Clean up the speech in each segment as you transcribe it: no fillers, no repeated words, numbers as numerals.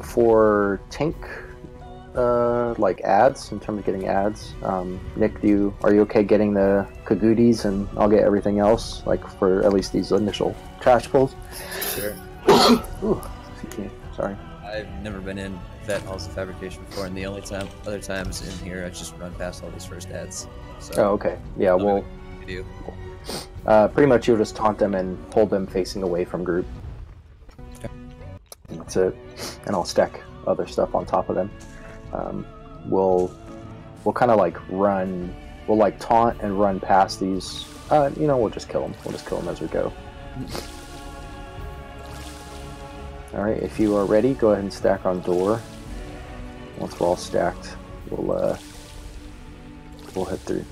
For tank, like ads, in terms of getting ads, Nick, are you okay getting the Kagooties, and I'll get everything else, like for at least these initial trash pulls? Sure. Ooh, excuse me. Sorry. I've never been in vet halls of fabrication before, and the only other times in here, I just run past all these first ads. So, oh, okay. Yeah, well, do. Pretty much you'll just taunt them and hold them facing away from group. Okay. That's it. And I'll stack other stuff on top of them. We'll kind of like run. We'll like taunt and run past these. We'll just kill them. We'll just kill them as we go. All right. If you are ready, go ahead and stack on door. Once we're all stacked, we'll head through.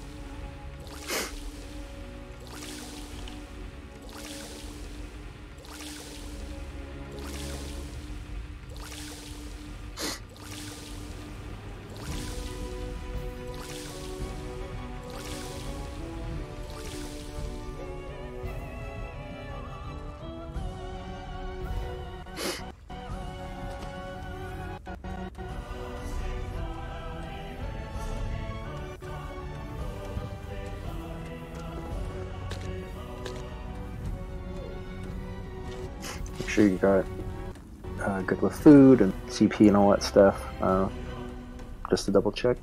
Make sure you got good with food and CP and all that stuff. Just to double check.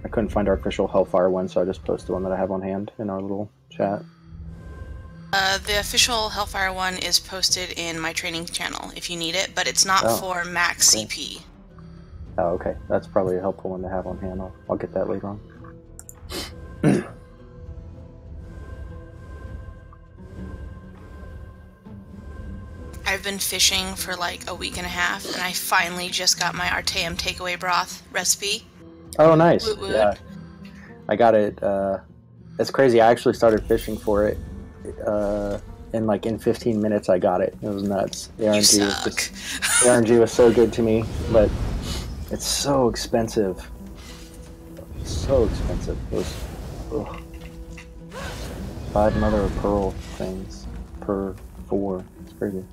I couldn't find our official Hellfire one, so I just posted one that I have on hand in our little chat. The official Hellfire one is posted in my training channel if you need it, but it's not for max CP. Oh, okay. That's probably a helpful one to have on hand. I'll get that later on. I've been fishing for like a week and a half, and I finally just got my Arteum takeaway broth recipe. Oh, nice. Woot woot. Yeah. I got it. It's crazy. I actually started fishing for it. In 15 minutes, I got it. It was nuts. The RNG was so good to me, but it's so expensive. So expensive. Those 5 mother of pearl things per 4. It's crazy.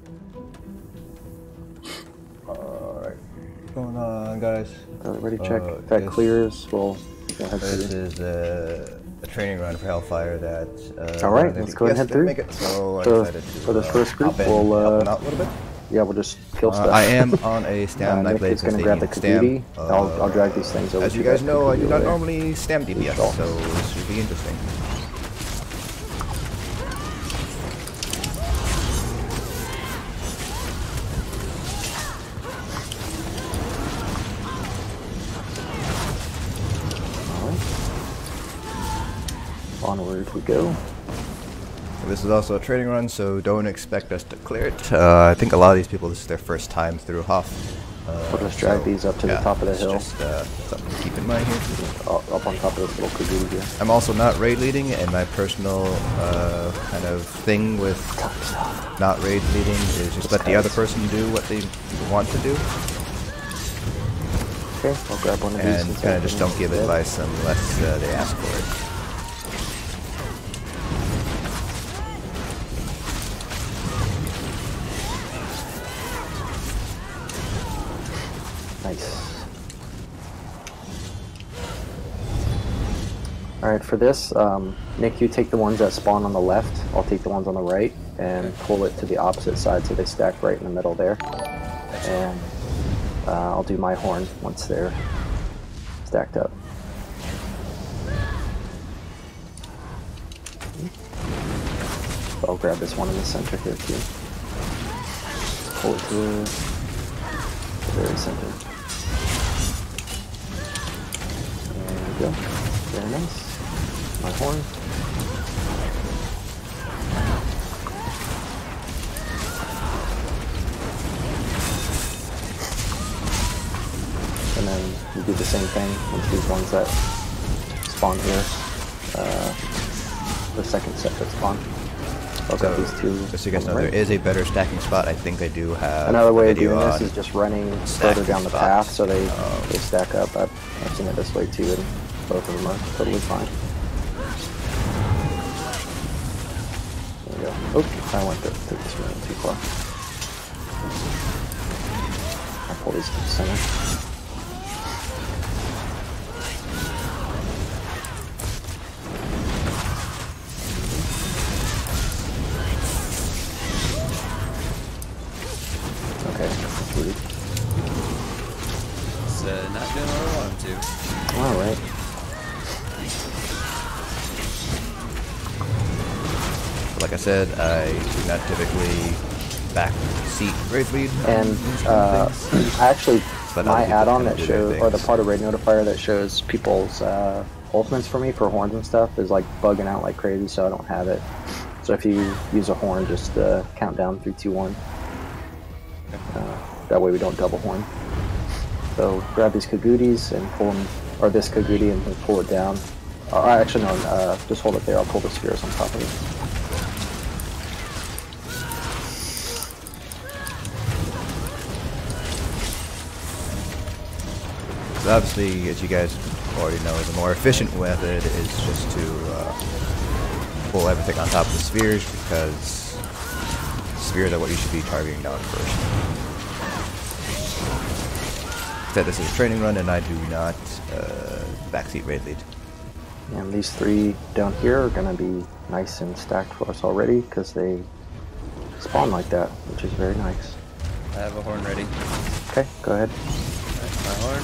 Alright. What's going on, guys? Ready check. If that clears, we'll go ahead. This is a training run for Hellfire that. Alright, let's go ahead and head through. Make it, so I decided to, for this first group, we'll help them out a little bit. Yeah, we'll just kill stuff. I am on a stam. Nick is going to grab the Kabuki. I'll drag these things over. As you guys know, I do not normally stam DPS, so this should be interesting. Onward we go. This is also a training run, so don't expect us to clear it. I think a lot of these people, this is their first time through vHoF. We'll just drag these up to the top of the hill. Just something to keep in mind here. Up on top of this little Kabuki here. I'm also not raid leading, and my personal kind of thing with not raid leading is just let the other person do what they want to do. Okay, I'll grab one of these. And kind of just don't give advice unless they ask for it. Nice. Alright, for this, Nick, you take the ones that spawn on the left, I'll take the ones on the right, and pull it to the opposite side so they stack right in the middle there. And I'll do my horn once they're stacked up. I'll grab this one in the center here too. Pull it to the very center. There we go. Very nice. My horn. And then you do the same thing with these ones that spawn here. The second set that spawn. I'll grab these two. Just so you guys know, there is a better stacking spot. I think I do have another way of doing this is just running further down the path so they stack up. I've seen it this way too, and both of them are totally fine. There we go. Oh, I went took this one too far. I'll pull these to the center. Okay, that's rude. It's not doing what I wanted to. Alright. Like I said, I do not typically back seat raid lead. And actually, my add-on that shows, or the part of Raid Notifier that shows people's ultimates for me for horns and stuff is like bugging out like crazy, so I don't have it. So if you use a horn, just count down 3, 2, 1. That way we don't double horn. So grab these Kagutis and pull them, or this Kaguti and pull it down. Actually no, just hold it there, I'll pull the spheres on top of it. So obviously, as you guys already know, the more efficient method is just to pull everything on top of the spheres, because spheres are what you should be targeting down first. Instead, this is a training run, and I do not backseat raid lead. And these 3 down here are going to be nice and stacked for us already because they spawn like that, which is very nice. I have a horn ready. Okay, go ahead. That's my horn.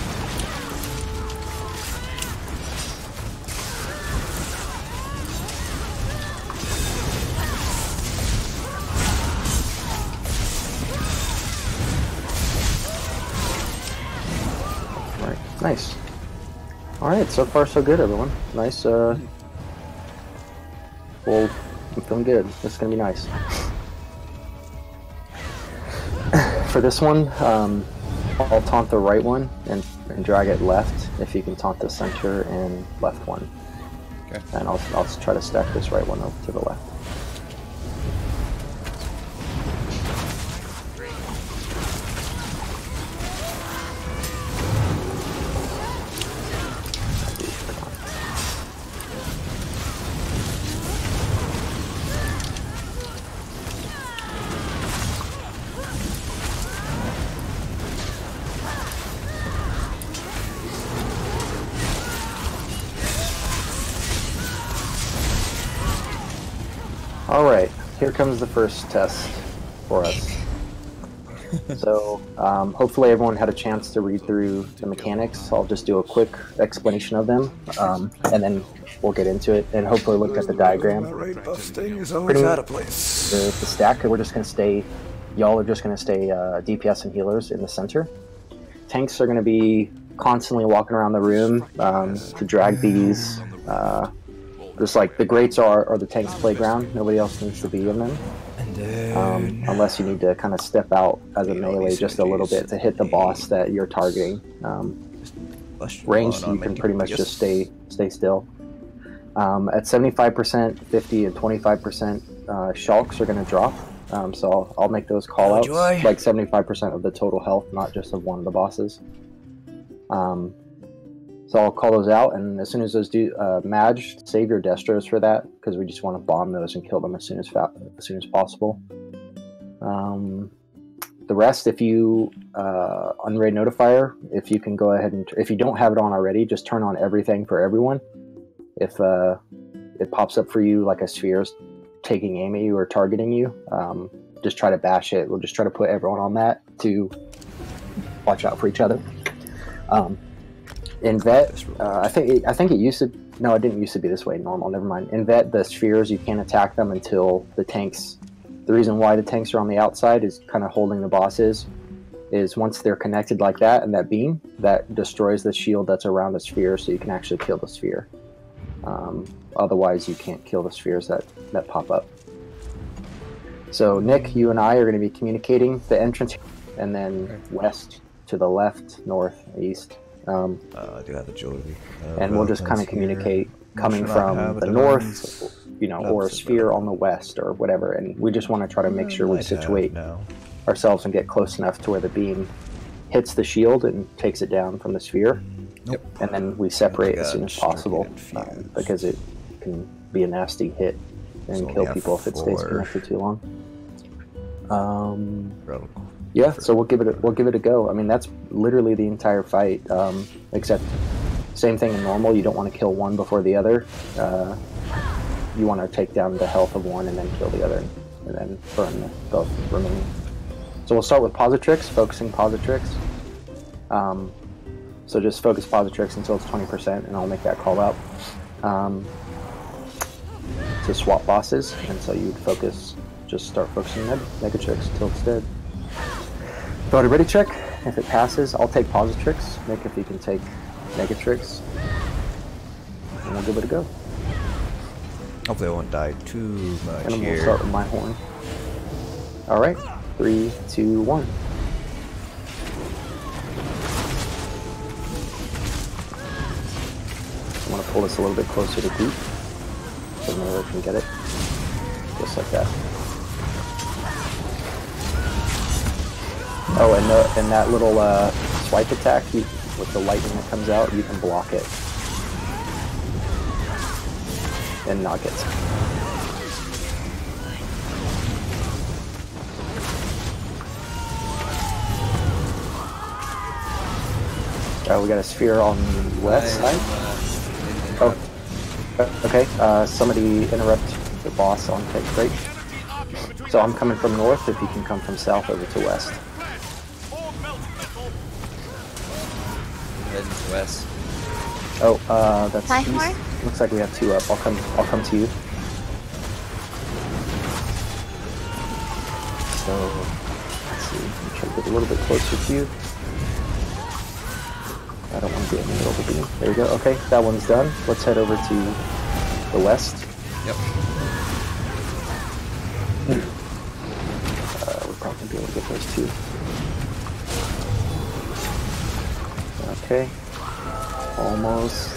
Alright, nice. Alright, so far so good, everyone. Nice, well, I'm feeling good. This is gonna be nice. For this one, I'll taunt the right one and drag it left. If you can taunt the center and left one. Okay. And I'll try to stack this right one over to the left. Alright, here comes the first test for us. So, hopefully everyone had a chance to read through the mechanics. I'll just do a quick explanation of them, and then we'll get into it, and hopefully look at the diagram. Always out of place. The stack, we're just going to stay, y'all are just going to stay DPS and healers in the center. Tanks are going to be constantly walking around the room to drag these. Just like the grates are the tank's playground. Nobody else needs to be in them. Unless you need to kind of step out as a melee just a little bit to hit the boss that you're targeting. Ranged, you can pretty much just stay still. At 75%, 50, and 25%, shulks are going to drop. So I'll make those call-outs, like 75% of the total health, not just of one of the bosses. So I'll call those out, and as soon as those do, Madge, save your Destros for that, because we just want to bomb those and kill them as soon as possible. The rest, if you unraid notifier, if you can go ahead and, if you don't have it on already, just turn on everything for everyone. If it pops up for you like a sphere's taking aim at you or targeting you, just try to bash it. We'll just try to put everyone on that to watch out for each other. In Vet, I think it used to, no, it didn't used to be this way in normal, never mind. In Vet, the spheres, you can't attack them until the tanks, the reason why the tanks are on the outside is kind of holding the bosses, is once they're connected like that, and that beam, that destroys the shield that's around the sphere, so you can actually kill the sphere. Otherwise, you can't kill the spheres that pop up. So Nick, you and I are going to be communicating the entrance, and then west to the left, north, east. I do have the jewelry. And we'll just kind of communicate coming from the north, you know, or a sphere on the west or whatever. And we just want to try to make sure we situate ourselves and get close enough to where the beam hits the shield and takes it down from the sphere. Yep. And then we separate as soon as possible because it can be a nasty hit and kill people if it stays connected too long. Yeah, so we'll give it a go. I mean, that's literally the entire fight, except same thing in normal. You don't want to kill one before the other. You want to take down the health of one and then kill the other, and then burn both remaining. So we'll start with Positrix, focusing Positrix. So just focus Positrix until it's 20%, and I'll make that call out to swap bosses. And so you'd focus, just start focusing Negatrix until it's dead. Voted ready check. If it passes, I'll take Positrix. Nick, if you can take Negatrix, and we'll give it a go. Hopefully I won't die too much And then here. we'll start with my horn. All right, 3, 2, 1. I'm gonna pull this a little bit closer to Goop, so Miller can get it, just like that. Oh, and that little swipe attack with the lightning that comes out, you can block it and not get. We got a sphere on the west side. Oh, Okay, somebody interrupt the boss on take break. So I'm coming from north, if you can come from south over to west. Heading to west. Oh, that's Hi, east. Horn. Looks like we have two up. I'll come to you. So let's see. I'm trying to get a little bit closer to you. I don't want to be in the middle of the beam. There we go. Okay, that one's done. Let's head over to the west. Yep. We'll probably be able to get those two. Okay. Almost.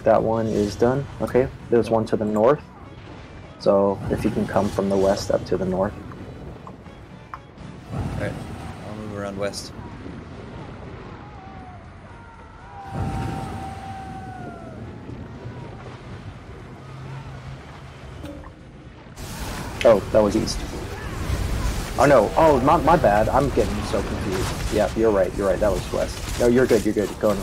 That one is done. Okay, there's one to the north. So if you can come from the west up to the north. Alright, I'll move around west. Oh, that was east. Oh no, oh, my bad. I'm getting so confused. Yeah, you're right, that was west. No, you're good. Go on.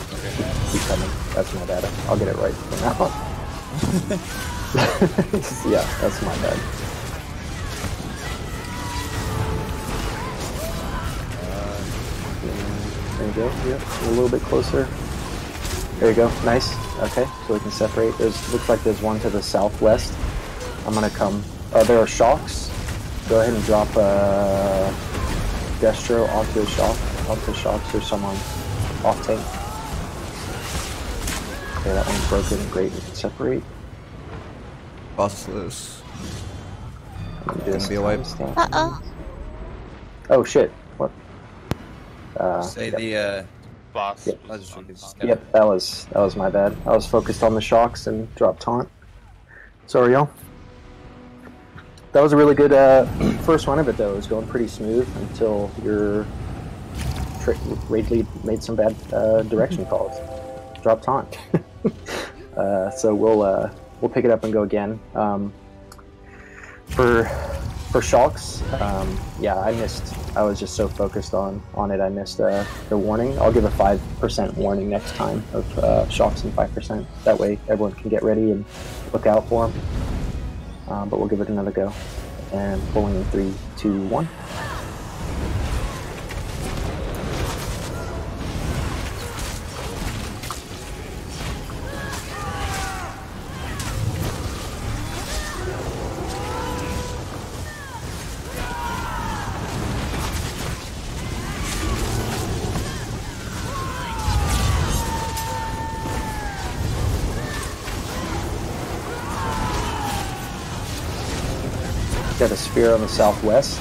Keep coming. That's my bad. I'll get it right from now on. Yeah, that's my bad. There you go. Yep, a little bit closer. There you go. Nice. Okay, so we can separate. Looks like there's one to the southwest. I'm gonna come. There are shocks. Go ahead and drop Destro onto the shocks. There's someone off tank. Okay, that one's broken. Great, we can separate. Boss is loose. Gonna be a wipe. Uh-oh. Oh shit! What? Say yep. the Boss. Yep. was on top. Yep, that was my bad. I was focused on the shocks and dropped taunt. Sorry, y'all. That was a really good first run of it, though. It was going pretty smooth until your raid lead made some bad direction calls. Dropped taunt. So we'll pick it up and go again. For shocks, yeah, I missed. I was just so focused on it. I missed the warning. I'll give a 5% warning next time of shocks and 5%. That way, everyone can get ready and look out for them. But we'll give it another go. And pulling in 3, 2, 1. Got a spear on the southwest.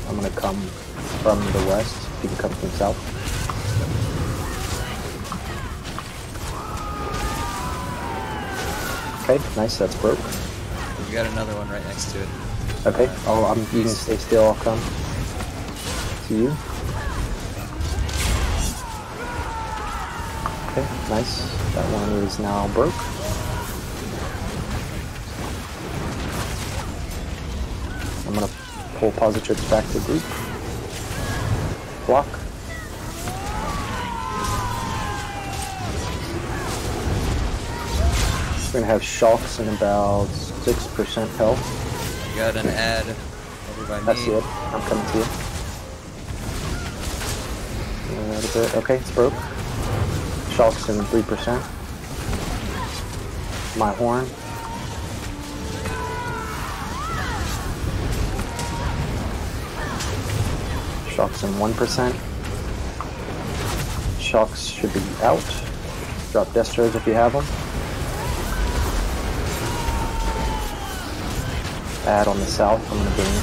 I'm gonna come from the west. You can come from south. Okay, nice. That's broke. we got another one right next to it. Okay. You can stay still. I'll come to you. Okay, nice. That one is now broke. I'm gonna pull Positrix back to group. Block. We're gonna have shocks and about 6% health. We got an ad over by That's me. it. I'm coming to you. A little bit. Okay, it's broke. Shocks and 3%. My horn. Shocks in 1%. Shocks should be out. Drop Destros if you have them. Add on the south. I'm gonna bring.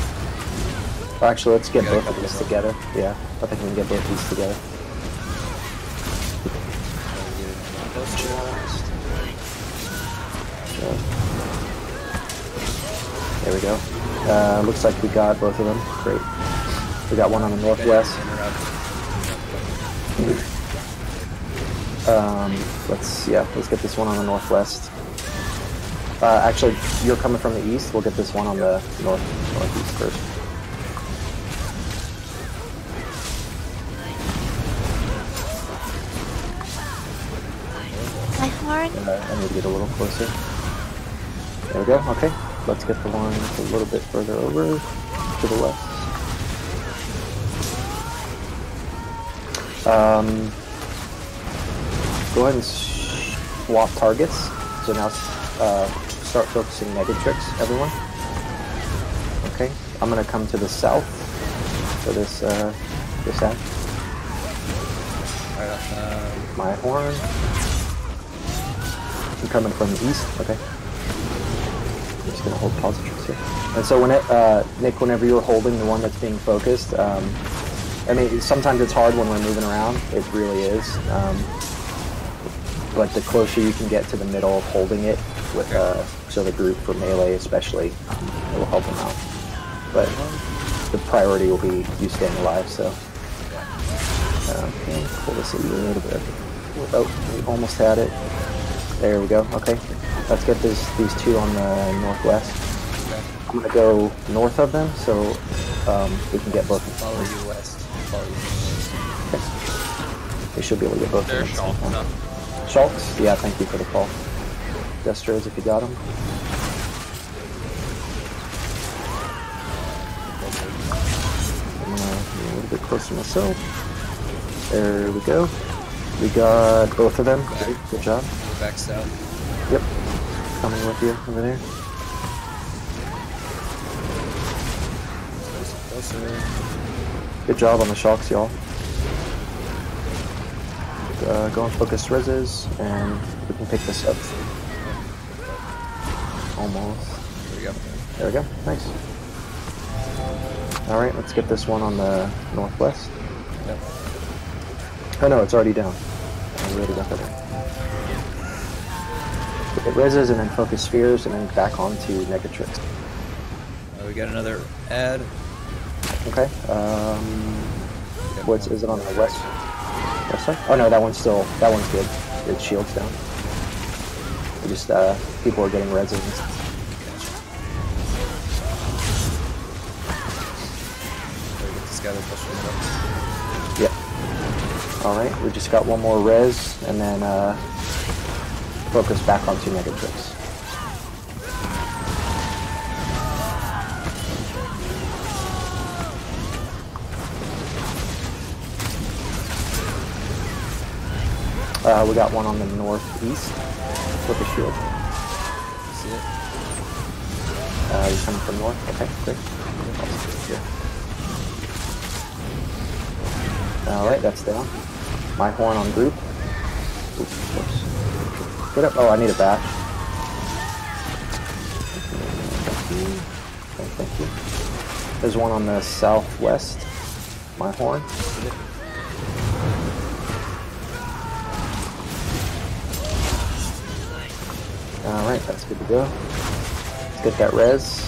Well, actually, let's get both of these together. Yeah, I think we can get both of these together. There we go. Looks like we got both of them. Great. We got one on the northwest. Let's get this one on the northwest. Actually, you're coming from the east. We'll get this one on the northeast first. My horn. I need to get a little closer. There we go. Okay, let's get the one a little bit further over to the left. Go ahead and swap targets. So now start focusing Negatrix, everyone. Okay, I'm gonna come to the south for this end. Right My horn. I'm coming from the east. Okay. I'm just gonna hold positrix here. And so when Nick, whenever you're holding the one that's being focused, I mean, sometimes it's hard when we're moving around. It really is. But the closer you can get to the middle of holding it, with so the group for melee especially, it will help them out. But the priority will be you staying alive. So okay, pull this a little bit. Oh, we almost had it. There we go. Okay, let's get these two on the northwest. Okay. I'm gonna go north of them so we can get both. Follow you west. Follow you west. Okay. We should be able to get both. They're of them. Shulk. Shulks? Yeah, thank you for the call. Destros, if you got them. I'm gonna be a little bit closer myself. There we go. We got both of them. Good job. We're back south. Yep. Coming with you over there. Closer. Good job on the shocks, y'all. Go and focus reses, and we can pick this up. Almost. There we go. There we go. Nice. Alright, let's get this one on the northwest. Yep. Oh no, it's already down. I already got that down. Get reses and then focus spheres and then back onto Negatrix. We got another ad. Okay. Is it on the west? West side? Oh no, that one's good. Its shield's down. We just people are getting reses. Yep. Alright, we just got one more res and then focus back onto Negatrix. We got one on the northeast with a shield. See it? You're coming from north? Okay, great. Alright, that's down. My horn on group. Oops, whoops. Get up. Oh, I need a bash. Thank you. There's one on the southwest. My horn. Alright, that's good to go. Let's get that res.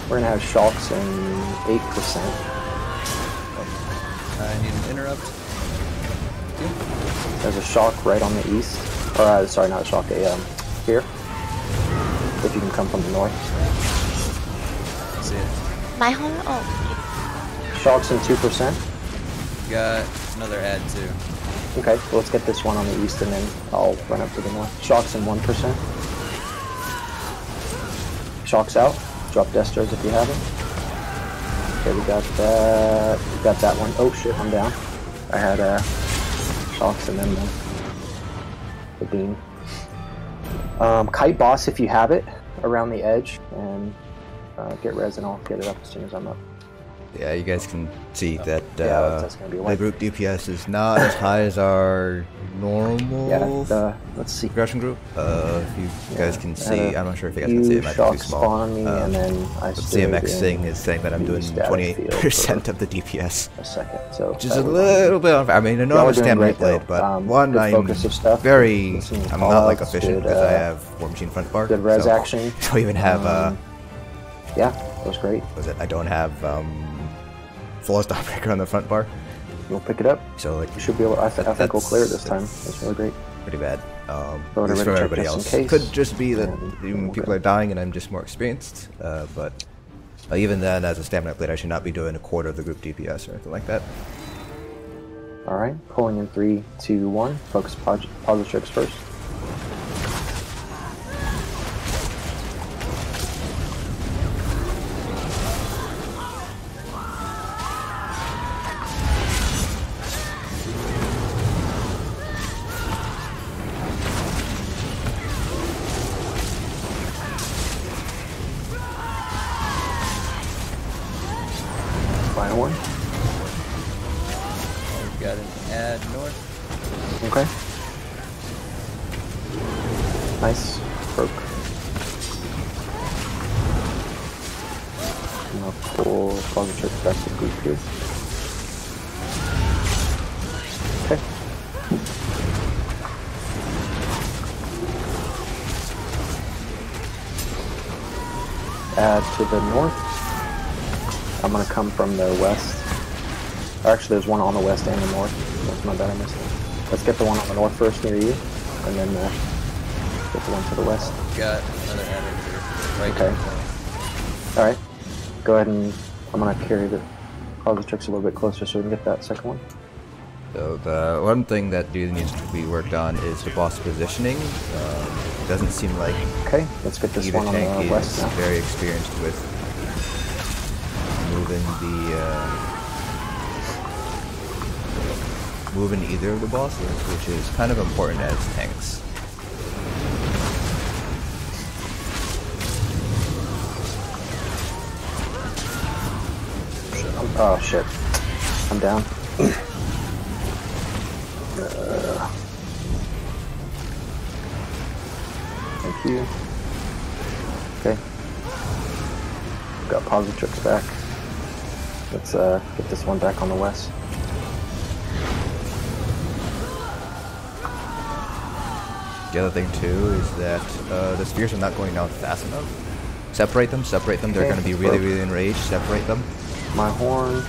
We're gonna have shocks in 8%. I need an interrupt. There's a shock right on the east. Or, sorry, not a shock, a here. If you can come from the north. See it. My home? Oh. Shocks in 2%. Got another ad too. Okay, well, let's get this one on the east and then I'll run up to the north. Shocks in 1%. Shocks out. Drop Destros if you have it. Okay, we got that. We got that one. Oh shit, I'm down. I had shocks and then the beam. Kite boss if you have it around the edge and get res and I'll get it up as soon as I'm up. Yeah, you guys can see that that's gonna be the group DPS is not as high as our normal let's see. progression group. If you guys can see, I'm not sure if you guys can see, it might be too small. On me and then I the CMX thing is saying that I'm doing 28% of the DPS. A second, so which is a little bit unfair. I mean, I know I'm a stamina blade, but one, I'm not like efficient because I have War Machine front bar. Good res action. I don't even have yeah, that was great. I don't have Flawless Dawnbreaker on the front bar. You'll pick it up. So like, you should be able. I think we'll clear it this time. That's really great. Pretty bad. At least for everybody else. Could just be that people are dying and I'm just more experienced. But even then, as a stamina blade, I should not be doing a quarter of the group DPS or anything like that. Alright, pulling in 3, 2, 1. Focus positrix first. Final one. We've got an add north. Okay. Nice. Broke. I'm gonna pull positrix back to group here. Okay. Add to the north. I'm gonna come from the west. Actually, there's one on the west and the north. That's my bad, I missed it. Let's get the one on the north first near you, and then get the one to the west. Got another add here. Right. Okay. Alright. Go ahead and I'm gonna carry the positrix a little bit closer so we can get that second one. So the one thing that really needs to be worked on is the boss positioning. It doesn't seem like Okay, let's get this either one on tank the west is now. very experienced with moving either of the bosses, which is kind of important as tanks. Oh shit. I'm down. Thank you. Okay. Got positrix back. Let's get this one back on the west. The other thing too is that the spheres are not going down fast enough. Separate them, they're Okay, going to be really, really enraged, separate them. My horn.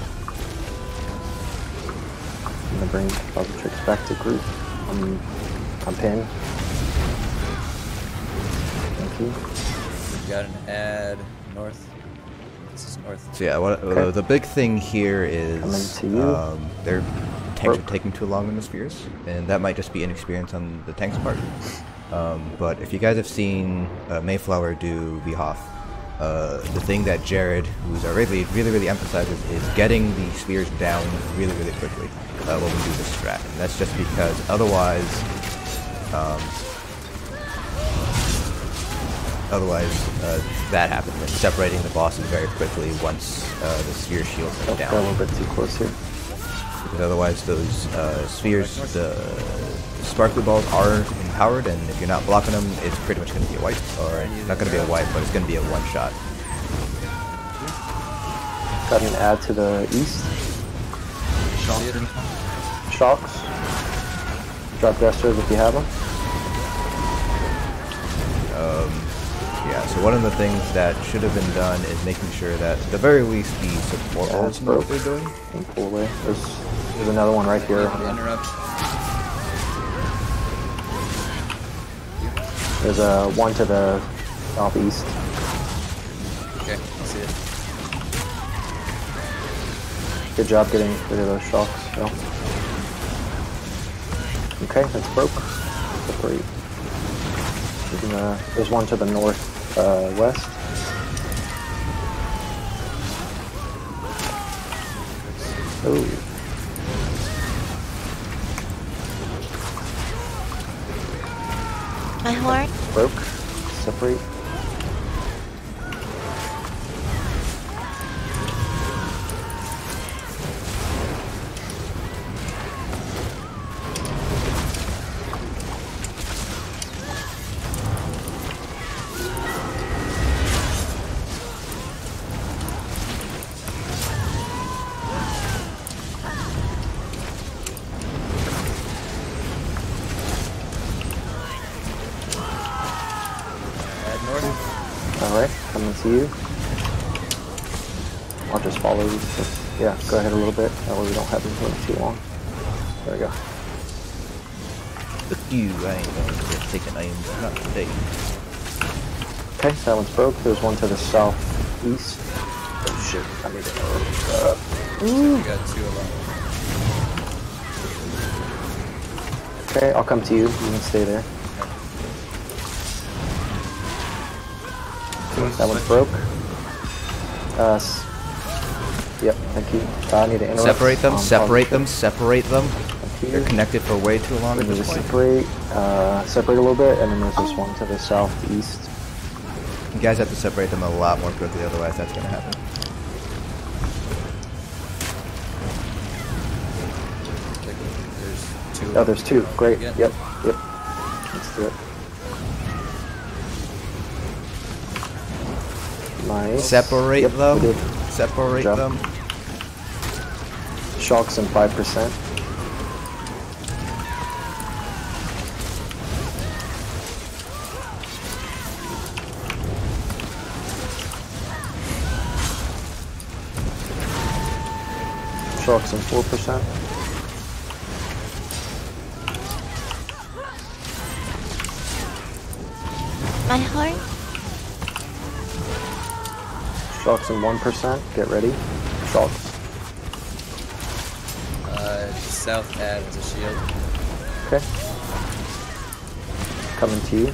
I'm gonna bring positrix back to group. I'm pinned. Thank you. We've got an add north. This is north. So yeah, Okay. the big thing here is Coming to you. their tanks are taking too long in the spheres, and that might just be inexperience on the tank's part. But if you guys have seen Mayflower do vHoF, the thing that Jared, who's already really emphasizes, is getting the spheres down really quickly when we do this strat. And that's just because otherwise that happens, and separating the bosses very quickly once the sphere shields are Got a down. little bit too close here. Because otherwise those spheres, the sparkly balls are empowered, and if you're not blocking them, it's pretty much going to be a wipe. Or not going to be a wipe, but it's going to be a one-shot. Got an add to the east. Shocks. Drop desters if you have them. Yeah, so one of the things that should have been done is making sure that at the very least the support Yeah, balls it's know what broke. they're doing. And pull away. There's another one right here. Interrupt. There's one to the southeast. Okay, I see it. Good job getting rid of those shocks. So. Okay, that's broke. Separate. There's one to the north west. Oh. My horn. Broke. Separate. Alright, coming to you. I'll just follow you. Yeah, go ahead a little bit. That way we don't have them too long. There we go. Look you, I ain't going to take an aim, not today. Okay, that one's broke. There's one to the southeast. Oh shit, I need to We got two of them. Okay, I'll come to you. You can stay there. That one's broke. Yep, thank you. I need to interrupt. Separate them, separate them, separate them. Thank you. They're connected for way too long We at need to this point. separate a little bit, and then there's this one to the southeast. You guys have to separate them a lot more quickly, otherwise that's going to happen. There's two. Oh, there's two. Great. Yeah. Yep. Yep. Let's do it. Nice. Separate Yep, we them. did. Separate Good job. them. Shocks in 5%. Shocks in 4%. My heart. Shocks in 1%. Get ready. Shocks. South adds a shield. Okay. Coming to you.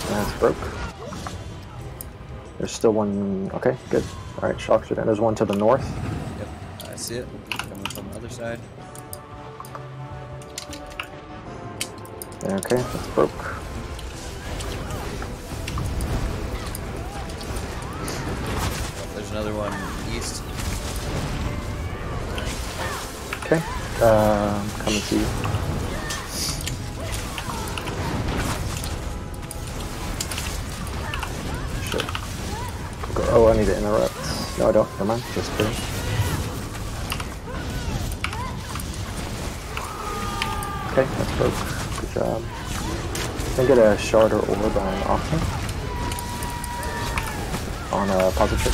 That's broke. There's still one. Okay, good. Alright, shocks are down. There's one to the north. Yep, I see it. Coming from the other side. Okay, that's broke. There's another one east. Okay, coming to you. Shit. Oh, I need to interrupt. No, I don't. Never mind. Just kidding. Okay, that's broke. Good job. Can I get a shard or orb on Option? On a positive.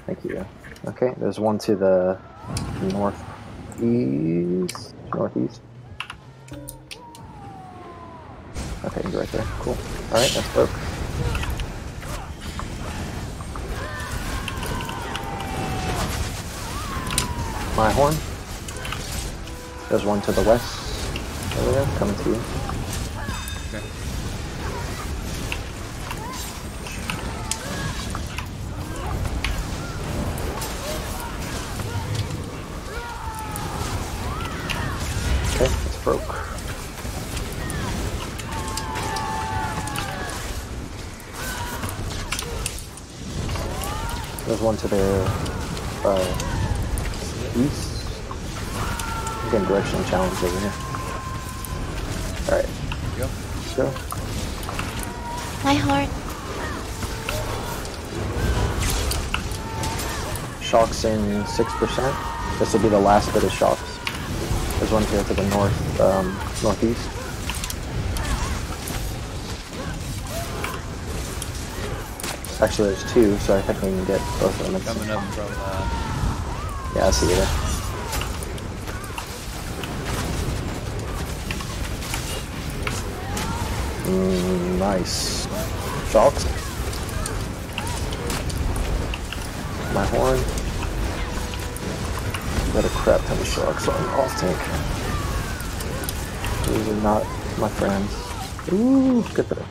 Thank you. Okay, there's one to the northeast. Northeast. Okay, he's right there. Cool. Alright, that's broke. My horn. There's one to the west. Over there, coming to you. Okay. Okay, it's broke. There's one to the east. I'm getting directional challenge over here. Alright, Go. let's go. My heart. Shocks in 6%. This will be the last bit of shocks. There's one here to the north, northeast. Actually, there's two, so I think we can get both of them at the same Coming up time. from Yeah, I see you there. Nice. Shocks. My horn. Got a crap ton of shocks on off tank. These are not my friends. Ooh, good for them.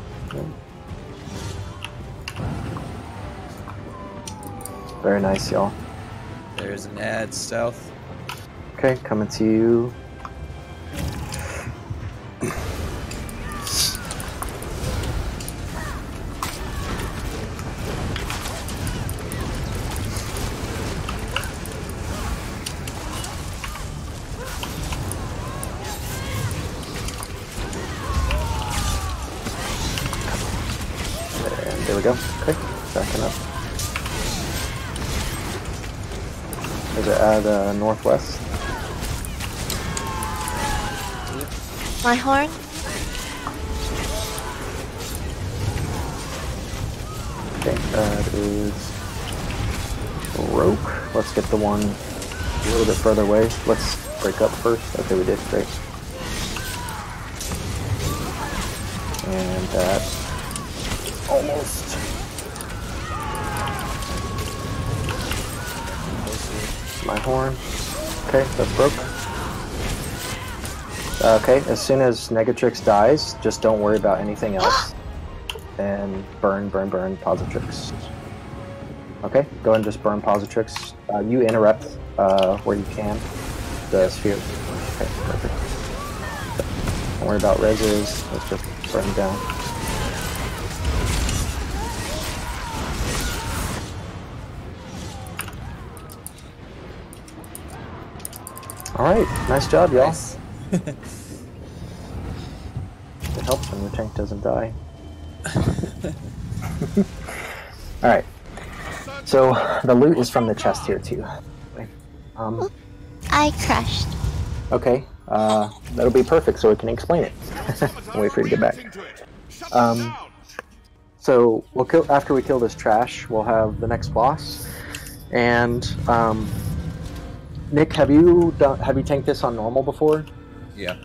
Very nice, y'all. there's an ad south. Okay, coming to you. And there we go. Okay, backing up. Is it at northwest? My horn. Okay, that is broke. Let's get the one a little bit further away. Let's break up first. Okay, we did. Great. And that's almost. My horn. Okay, that's broke. Okay, as soon as Negatrix dies, just don't worry about anything else. And burn, burn, burn Positrix. Okay, go ahead and just burn Positrix. You interrupt where you can the sphere. Okay, perfect. Don't worry about reses. Let's just burn them down. Alright, nice job, y'all. Nice. It helps when your tank doesn't die. Alright. So, the loot is from the chest here, too. I crashed. Okay, that'll be perfect so we can explain it. I'll wait for you to get back. So, we'll kill after we kill this trash, we'll have the next boss. And, Nick, have you tanked this on normal before? Yeah. Do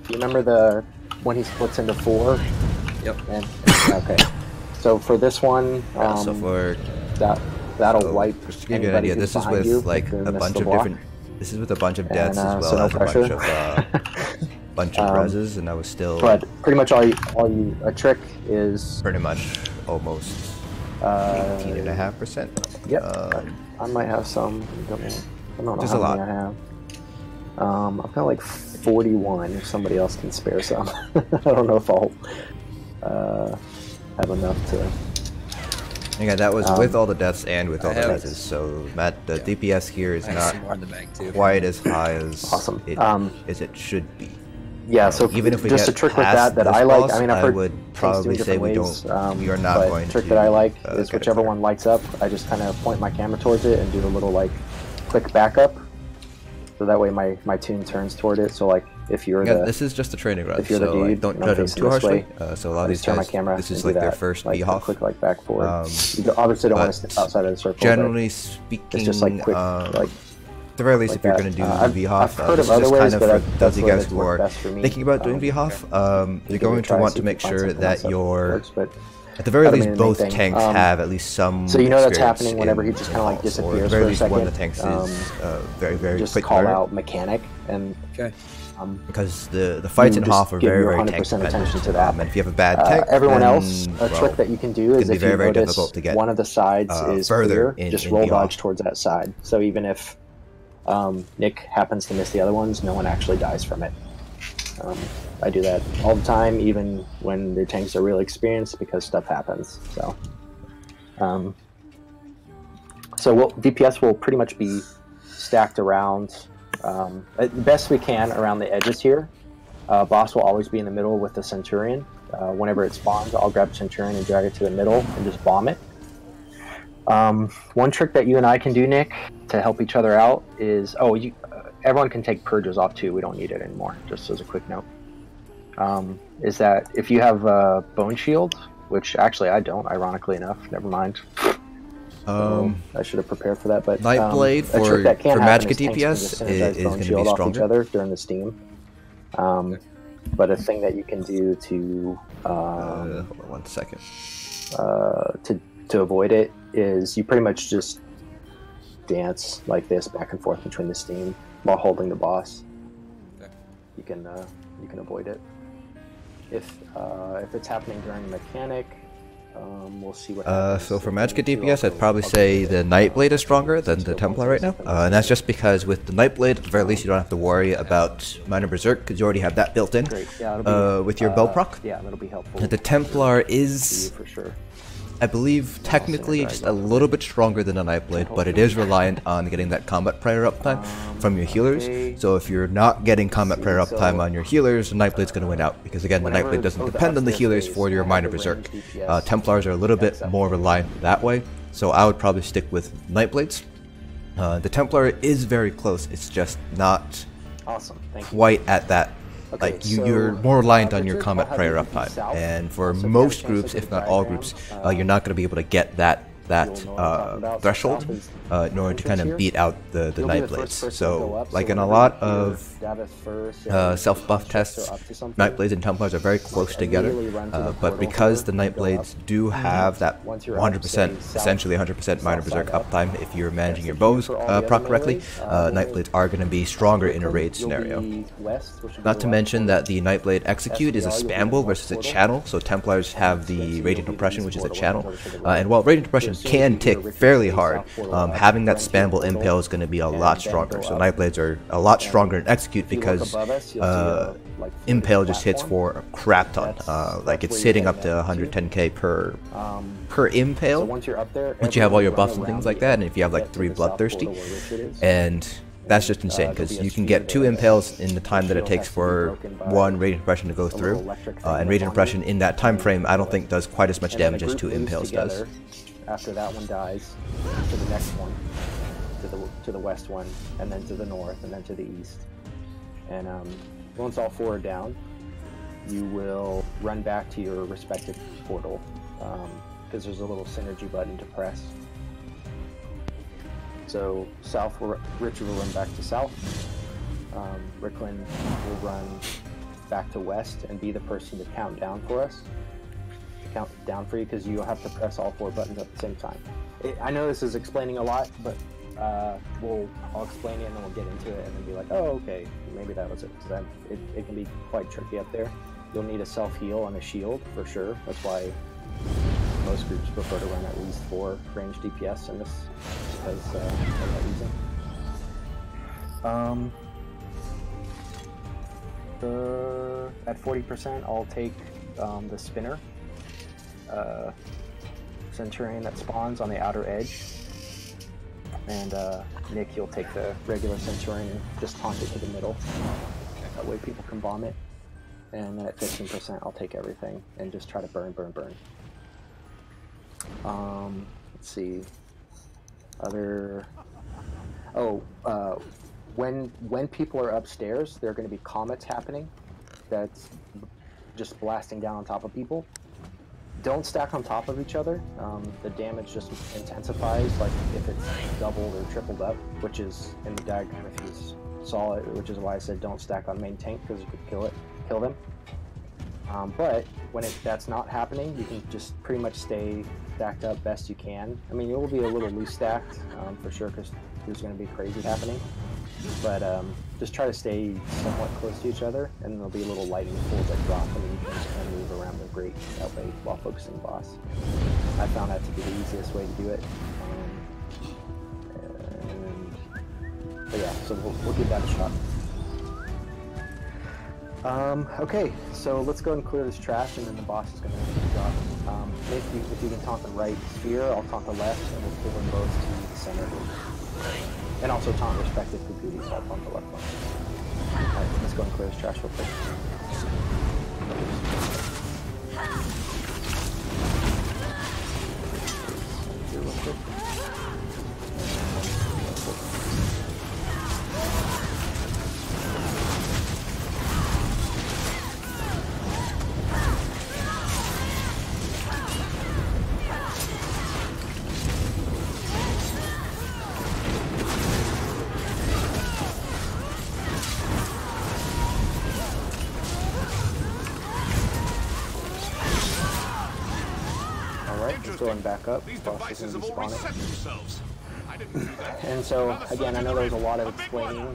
you remember when he splits into 4? Yep. And, okay. So for this one, so for that'll wipe. Just to give you an idea, this is with like a bunch of different. This is with a bunch of deaths as well so no as pressure. a bunch of reses, and I was still. But pretty much a trick is pretty much almost 18.5%. Yep. I might have some. I don't know how many I have. I've got like 41. If somebody else can spare some, I don't know if I'll have enough to. Again, that was with all the deaths and with all the have- reses. So Matt, the DPS here is I have not some more in the bag too. quite as high as Awesome. as it should be. Yeah, so Even if we just get a trick with past that this I like. boss, I mean, I've heard would things probably doing say we different don't. ways, We are not but going the trick to. that I like is get whichever it one lights up, I just kind of point my camera towards it and do a little like quick backup. So that way my tune turns toward it. So like if you're this is just a training run, if you're the so like, dude, don't I'm judge them facing too this harshly. way, So a lot of I these just turn my guys, camera this and is do like their that, first like, vHoF. quick like back forward. You obviously don't want to step outside of the circle. Generally but speaking, it's just like quick, like. at the very least, like if you're that. going to do I've vHoF, heard this of is other just ways, kind of but for those that's of you what guys has who worked are best for me. thinking about doing vHoF. You're going to want to make sure that your at the very That'll least, be the both main thing. tanks have at least some. So you know that's experience happening whenever he in just kind of like vHoF, or disappears at the very for a least, second. one of the tanks is very, very just quick call learner. out mechanic and Okay. Because the fights in just HoF are give very, your very 100% tank dependent. attention to that. And if you have a bad tank, everyone then, else, a trick that you can do is be if very, you very notice difficult to get, one of the sides is further clear, in just roll vHoF. dodge towards that side. So even if Nick happens to miss the other ones, no one actually dies from it. I do that all the time, even when the tanks are really experienced, because stuff happens. So, DPS will pretty much be stacked around best we can around the edges here. Boss will always be in the middle with the Centurion. Whenever it spawns, I'll grab Centurion and drag it to the middle and just bomb it. One trick that you and I can do, Nick, to help each other out is everyone can take purges off too. We don't need it anymore. Just as a quick note, is that if you have Bone Shield, which actually I don't, ironically enough. Never mind. I should have prepared for that. But Nightblade a trick that can for happen Magic is tanks DPS can just is Bone going to Shield be off each stronger. other during the steam. But a thing that you can do to Hold on 1 second. to avoid it is you pretty much just dance like this back and forth between the steam while holding the boss. Okay. You can avoid it. If it's happening during mechanic, we'll see what happens. So for Magic DPS, I'd probably say the Nightblade is stronger than the Templar right now, and that's just because with the Nightblade, at the very least, you don't have to worry about Minor Berserk because you already have that built in. Great. Yeah, it'll be, with your bow proc. Yeah, that'll be helpful. The Templar to you is, for sure. I believe, technically just a little bit stronger than a Nightblade, but it is reliant on getting that combat prayer uptime from your healers. So if you're not getting combat prayer uptime on your healers, the Nightblade's going to win out, because again, the Nightblade doesn't depend on the healers for your Minor Berserk. Templars are a little bit more reliant that way, so I would probably stick with Nightblades. The Templar is very close, it's just not Awesome. Thank you. quite at that. Okay, Like, so, you're more reliant on your Richard, combat we'll have prayer you uptime, south. and for So if you have a most chance to groups, look if at not the all diagram, groups, you're not going to be able to get that that you'll know what I'm talking about. threshold South is in order to kind of here. beat out the You'll be Night the first Blades. person to So, go up, like so in a whenever lot you hear of Davith first, or self-buff constructs tests, are up to something, Night Blades and Templars are very close together, immediately run to the but portal because here the Night and go up. Blades do have that Once you're up, 100%, stay south- essentially 100% minor south side berserk up. uptime if you're managing your so bows for all the other proc correctly, melees, Night Blades are going to be stronger in a Brooklyn, raid you'll scenario. be west, which would be Not the to left mention portal. that the Night Blade Execute is a SDR, you'll be spamble in the versus a portal. channel, so Templars have the Then Radiant you'll be the Oppression, east which is a portal, channel, which is over to the right. and while Radiant Oppression As soon as can you hear tick Richard fairly say hard, south portal up, having that run to the spamble portal, impale is going to be a and lot then stronger, go so up. Night Blades are a lot And stronger in Execute if you look because above us, you'll see a, like, impale floating just hits platform. for a crap ton, That's like it's where you're hitting up heading to up to. 110k per So impale. once you're up there, Once you have all your everyone buffs and run things around like the that, edge and if you have to like get to 3 the south Bloodthirsty, portal where Richard is. and that's just insane there'll because be a you can sphere get 2 there. impales in the time that it shield takes has to be for broken by 1 Radiant Oppression to go a little through, electric thing and that's Radiant on Oppression you. in that time And frame I don't kill think it. does quite as much And then damage the as group 2 moves impales does. together after that one dies to the next one, to the west one, and then to the north, and then to the east. And once all 4 are down, you will run back to your respective portal, because there's a little synergy button to press. So south, Richard will run back to south. Ricklin will run back to west and be the person to count down for us. Count down for you, because you'll have to press all 4 buttons at the same time. I know this is explaining a lot, but I'll explain it and then we'll get into it and then be like, oh, okay, maybe that was it. Because it can be quite tricky up there. You'll need a self-heal and a shield for sure. That's why most groups prefer to run at least 4 ranged DPS in this, because for that reason. At 40%, I'll take the spinner Centurion that spawns on the outer edge, and Nick, you'll take the regular Centurion and just taunt it to the middle. That way people can bomb it. And then at 15%, I'll take everything and just try to burn. Let's see. When people are upstairs, there are going to be comets happening. That's just blasting down on top of people. Don't stack on top of each other. The damage just intensifies, like if it's doubled or tripled up, which is in the diagram if you saw it, which is why I said don't stack on main tank, because you could kill them. But when that's not happening, you can just pretty much stay stacked up best you can. I mean, it will be a little loose stacked for sure, because there's going to be crazy happening. But just try to stay somewhat close to each other, and there'll be a little lightning pools that drop, and you can just kind of move around the grate that way while focusing boss. I found that to be the easiest way to do it. But yeah, so we'll give that a shot. Okay, so let's go and clear this trash, and then the boss is going to drop. If you can taunt the right sphere, I'll taunt the left, and we'll pull them both to the center. And also taunt respective Kukuti, so I'll taunt the left one. Alright, let's go and clear this trash real quick. Going back up, boss is going to be spawning. And so, again, I know there's a lot of explaining.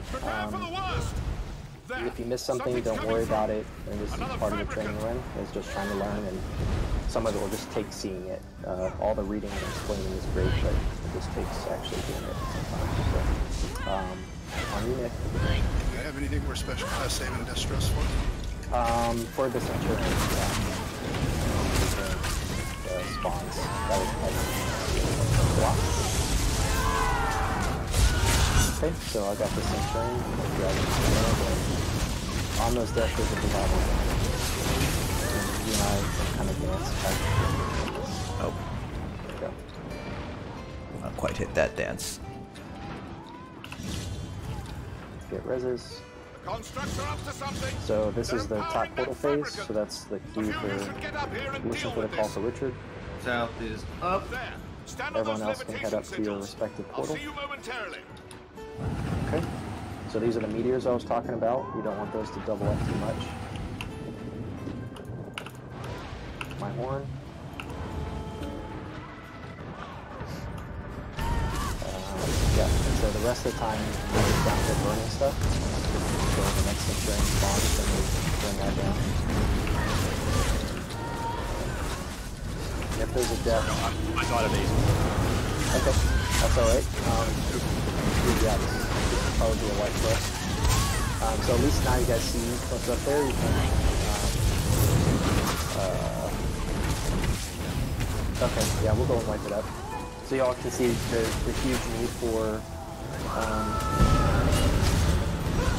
If you miss something, don't worry about it. And this is part of the training run, is just trying to learn, and some of it will just take seeing it. All the reading and explaining is great, but it just takes actually doing it sometimes. So, on you, Nick. Do you have anything more special saving distress for? For the Centurion, spawns. That was okay, so I got the Centurion. On those dashes of the battle, and you and I kind of dance back. Oh. There we go. Not quite hit that dance. Get reses. So this is the top portal phase, so that's the key for listen for the call for Richard. South is up, everyone else can head up to your respective portal. Okay. So these are the meteors I was talking about. You don't want those to double up too much. My horn. Yeah, so the rest of the time, we're just down to burning stuff. So the next Centurion spawns, then we burn that down. If there's a death... I got it easy. Okay, that's alright. Yeah, this will probably be a white for us. So at least now you guys see what's up there. You can, okay, yeah, we'll go and wipe it up. So y'all can see the huge need for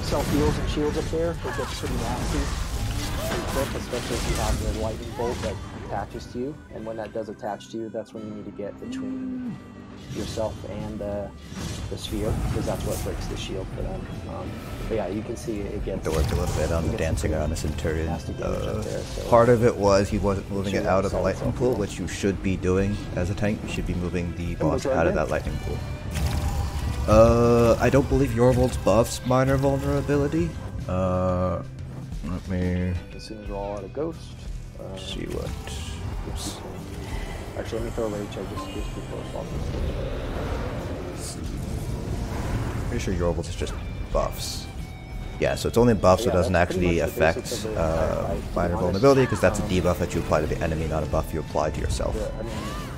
self-heals and shields up there. It gets pretty nasty pretty quick, especially if you have the lightning bolt that attaches to you. And when that does attach to you, that's when you need to get between yourself and the sphere, because that's what breaks the shield for them. But yeah, you can see it gets... It worked a little bit on the dancing around the Centurion. Part of it was he wasn't moving it out of the lightning pool, which you should be doing as a tank. You should be moving the boss out of that lightning pool. I don't believe Yorvold's buffs minor vulnerability. Let me... As soon as we're all out of Ghost... see what... Oops. Actually, let me throw a rage check just before let's see. Pretty sure Yorvold's is just buffs. Yeah, so it's only buffs, so it doesn't actually affect minor vulnerability, because that's a debuff that you apply to the enemy, not a buff you apply to yourself. Yeah, I mean,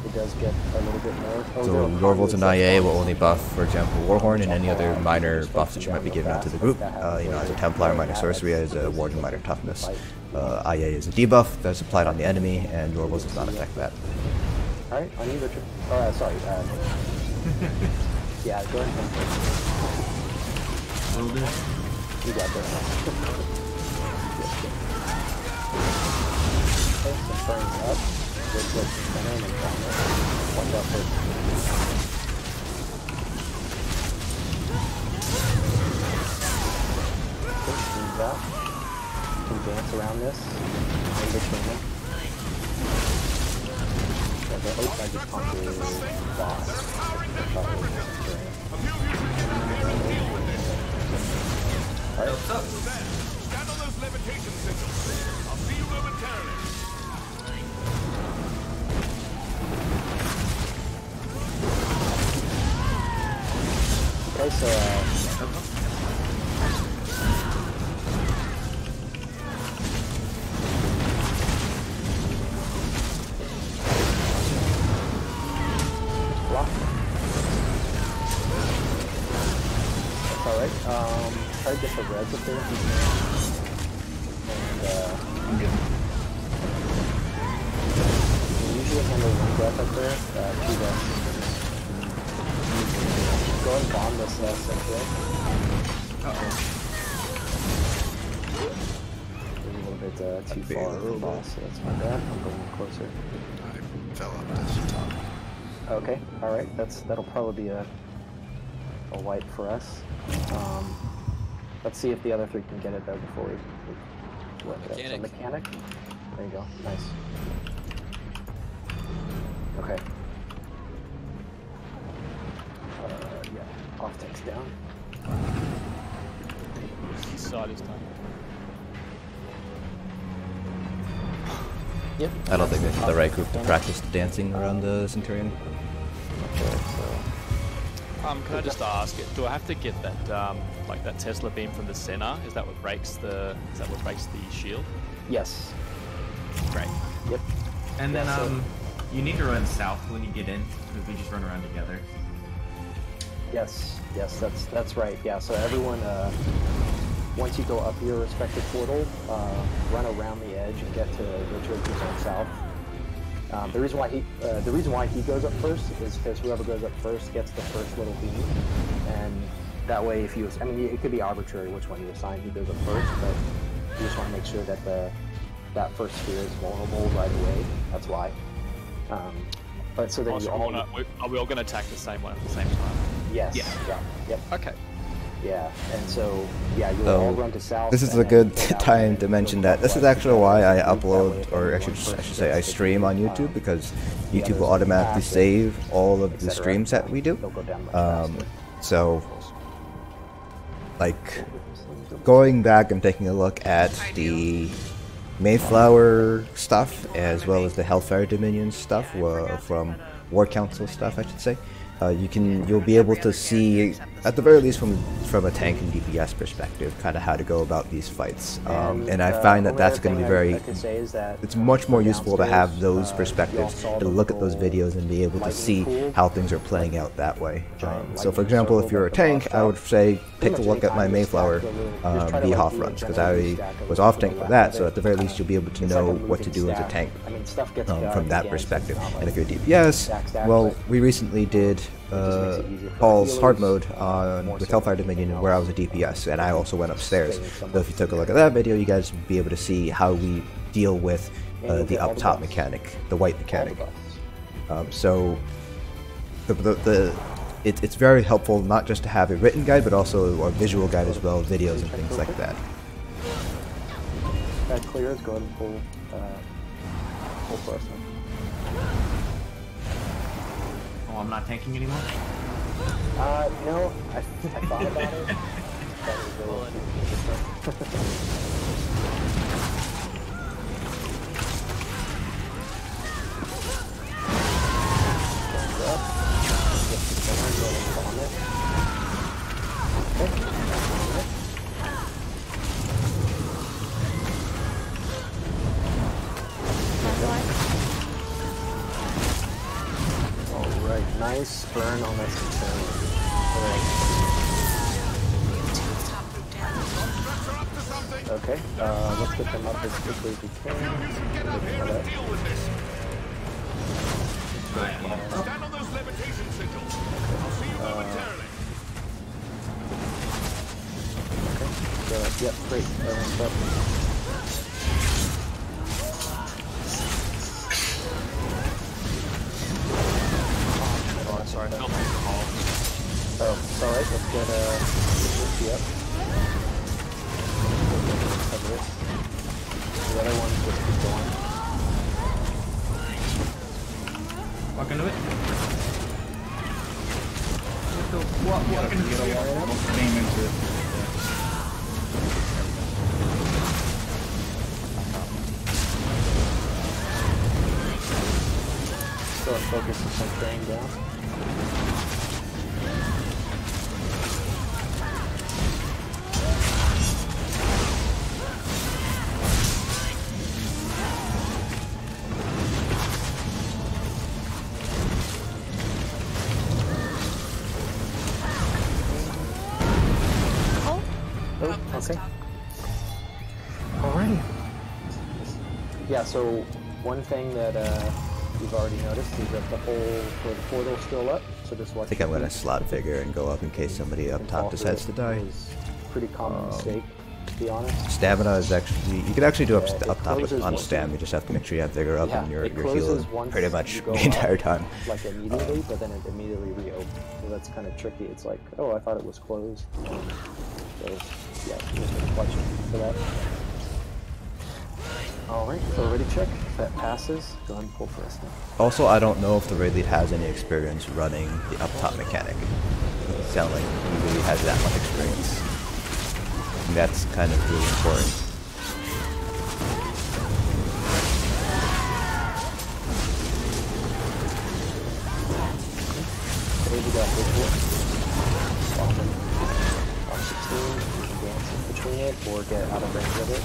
it does get a little bit more. So Yorvold's and IA will only buff, for example, Warhorn and any other minor buffs that you might be giving out to the group. You know, as a Templar, minor sorcery, as a Warden, minor toughness. IA is a debuff that's applied on the enemy, and Yorvold's does not affect that. Alright, on you, Richard. Oh, sorry. Yeah, go ahead. Will do. You got this. Okay, so burns up. Good flip to center and then down there. Watch out for okay, move that. You can dance around this. In between them. Okay, oh, I just talked to boss. Alright. Stand on those levitation signals. I'll see you momentarily. Okay, so block. That's alright. Try to get the reds up there if you can. And you usually handle one breath up there, 2 breaths. Go and bomb this central. A little bit too far for the boss, so that's my bad. I'm going closer. I fell up this top. Okay, alright, that'll probably be a wipe for us. Let's see if the other 3 can get it though before we let it up. So mechanic. There you go, nice. Okay. Yeah, off takes down. His side is done. Yep. I don't think this is the right group to practice dancing around the Centurion. Okay, so... Can I just ask, do I have to get that, like that Tesla beam from the center? Is that what breaks the shield? Yes. Great. Yep. And then, so you need to run south when you get in, because we just run around together. yes, that's right. Yeah, so everyone, once you go up your respective portal, run around the edge and get to Richard who's on south. The reason why he goes up first is because whoever goes up first gets the first little beam, and that way, if you, I mean, it could be arbitrary which one you assign who goes up first, but you just want to make sure that that first sphere is vulnerable right away. That's why. But so then Are we all going to attack the same one at the same time? Yes. Yeah. Yep. Okay. Yeah, and so yeah, you'll all run to south. This is and a then good go down time and to go mention that this is clockwise actually to why I that way upload, if or anyone I should first say I gets stream on taken, YouTube, because the YouTube others will will automatically pass it, save all of the etc. streams that we do. They'll go down much faster. So, like, going back and taking a look at the Mayflower stuff, as well as the Hellfire Dominion stuff, from War Council stuff, I should say, you'll be able to see, at the very least from a tank and DPS perspective, kind of how to go about these fights. And I find that that's going to be very, it's much more useful to have those perspectives, to look at those videos and be able to see how things are playing out that way. So for example, if you're a tank, I would say take a look at my Mayflower vHoF runs, because I was off tank for that, so at the very least you'll be able to know what to do as a tank from that perspective. And if you're DPS, well, we recently did Paul's hard mode with Hellfire Dominion, where I was a DPS, and I also went upstairs. So if you took a look at that video, you guys would be able to see how we deal with the up top mechanic, the white mechanic. So it's very helpful not just to have a written guide, but also a visual guide as well, videos and things like that. That clears, go ahead and pull first. Oh, I'm not tanking anymore? No, I thought about it. Alright, nice burn on that concern. Okay, let's get them up as quickly as we can. Stand on those levitation signals. I'll see you momentarily. Okay, yep, great. Everyone's up. Sorry, not Oh, it's alright, let's get up. Cover it. The other ones just keep going. Walk into it. Walk into it. Aim into it. Still focus on staying down. Okay. Alrighty. Yeah, so one thing that you've already noticed is that the hole for the portal is still up, so just watch. I think I'm gonna slot figure and go up in case somebody up top decides to die. Pretty common mistake, to be honest. Stamina is actually, you can actually do up top on stam, you just have to make sure you have vigor up and you're healing pretty much the entire time. Like immediately, but then it immediately reopens. So that's kind of tricky. It's like, oh, I thought it was closed. So yeah, just watch for that. Alright, so ready check. If that passes, go ahead and pull first now. Also, I don't know if the raid lead has any experience running the up top mechanic. It doesn't sound like he really has that much experience. And that's kind of really important. Today we got visual. Off 16, you can dance in between it or get out of range of it.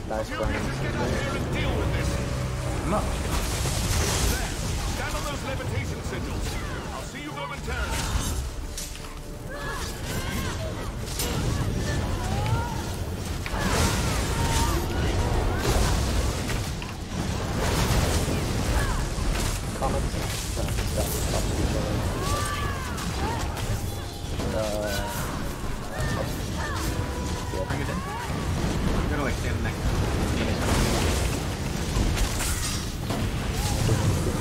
Nice burning. Come up. Stand on those levitation signals. I'll see you momentarily. Comments? Bring it in. You gotta like stand next to it.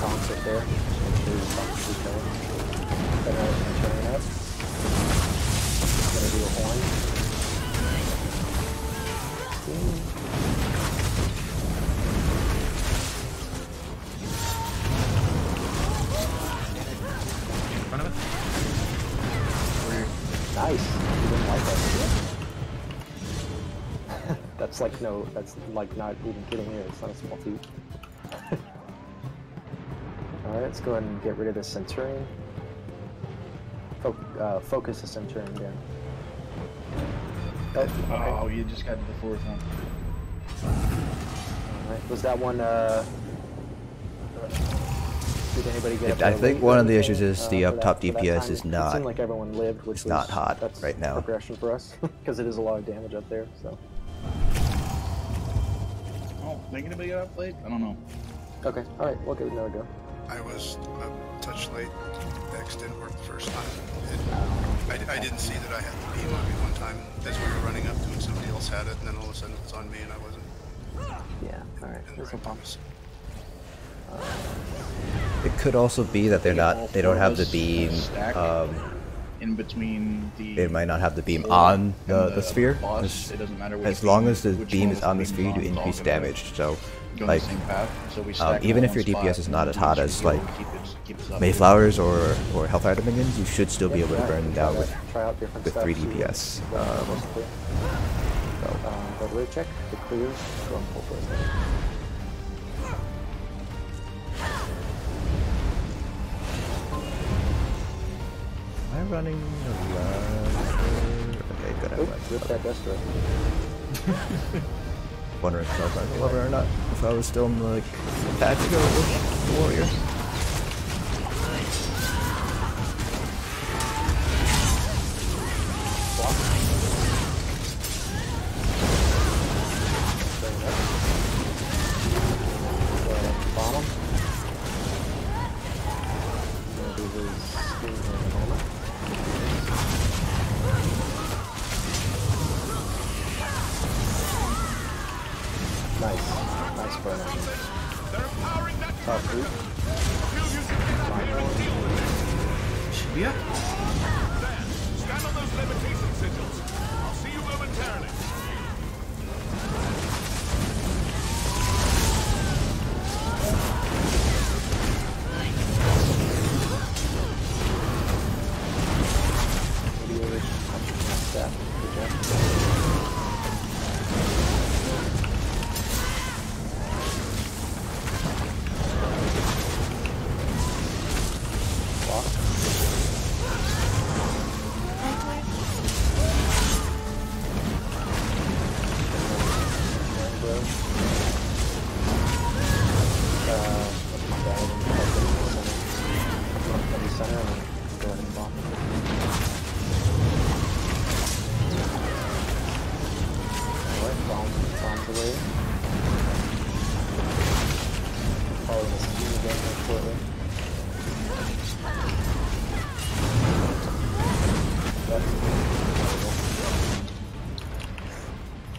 taunts up there. Make sure you're constantly killing. Better turn up. Gonna do a horn. Nice. You didn't like that, did you? That's like no, that's like not even kidding here. It's not a small feat. Alright, let's go ahead and get rid of the Centurion. Focus the Centurion again. Oh, you just got to the fourth one. Alright, was that one, did anybody get I think one of the issues is the up top DPS is it not. seemed like everyone lived, which It's not hot that's right now. progression for us, because it is a lot of damage up there, so. Oh, think anybody got outplayed? I don't know. Okay, alright, we'll give it another go. I was a touch late. X didn't work the first time. I didn't see that I had the beam on me one time as we were running up to it. Somebody else had it, and then all of a sudden it was on me, and I wasn't. Yeah, alright, there's no problem. It could also be that they're not. They don't have the beam. In between the. It might not have the beam on the sphere. Boss, it doesn't matter As long as the beam is on the sphere, you increase damage. So, like, even if your DPS is not as hot as like Mayflowers or Hellfire Dominions, you should still be able to burn them down with 3 DPS. Go to check the clears. Go and pull for a second. Am I running around? Okay, good. Rip that Destro. Wondering if I was running over or not. If I was still in the like tactical warrior. Bottom. Nice burn. Top group. Should be up. Stand on those levitation sigils. I'll see you momentarily.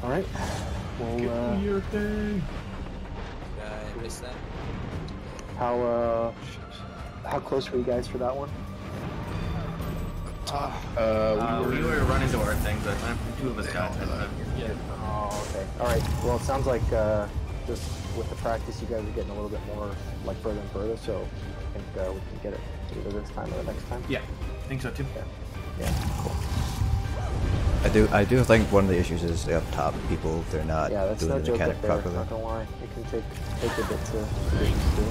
Alright, well, your thing. I missed that. how close were you guys for that one? We were running to our things that time. 2 of us got it. Yeah. Oh, okay. Alright, well, it sounds like just with the practice, you guys are getting a little bit more, like, further and further, so I think we can get it either this time or the next time. Yeah, I think so too. Yeah, cool. I do think one of the issues is the up top people, they're not Yeah, that's doing no the joke mechanic up there, properly. not gonna lie. It can take a bit to get used to.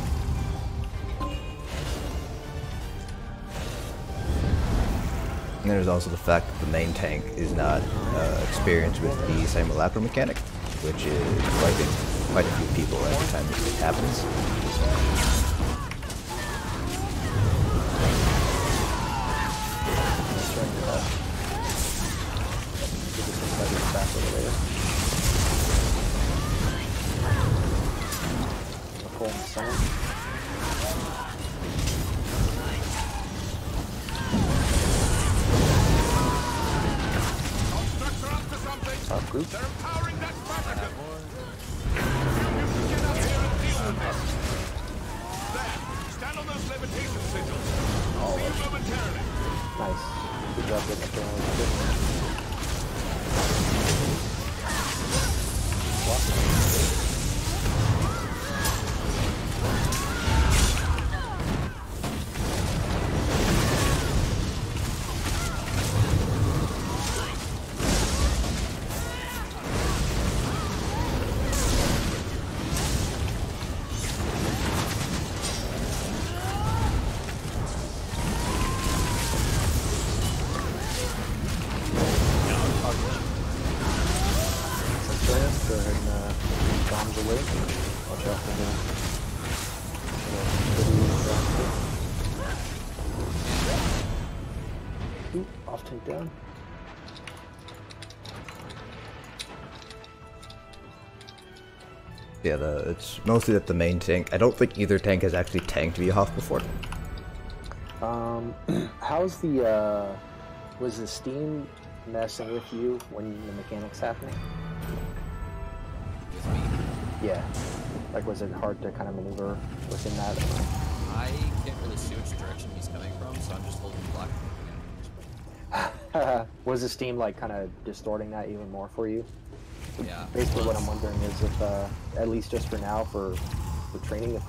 And there's also the fact that the main tank is not experienced with the simulacrum mechanic, which is wiping quite a few people every time this happens. Group. They're empowering that Spartacus. levitation sigils. I'll see you momentarily. Nice. Good job getting up there. Go ahead and bombs away. Watch out for the oop, off take down. Yeah, it's mostly that the main tank. I don't think either tank has actually tanked vHoF before. How's the was the steam messing with you when the mechanics happening? With me? Yeah. Like, was it hard to kind of maneuver within that? I can't really see which direction he's coming from, so I'm just holding block. Was the steam like kind of distorting that even more for you? Yeah. Basically, what I'm wondering is if, at least just for now, for training, if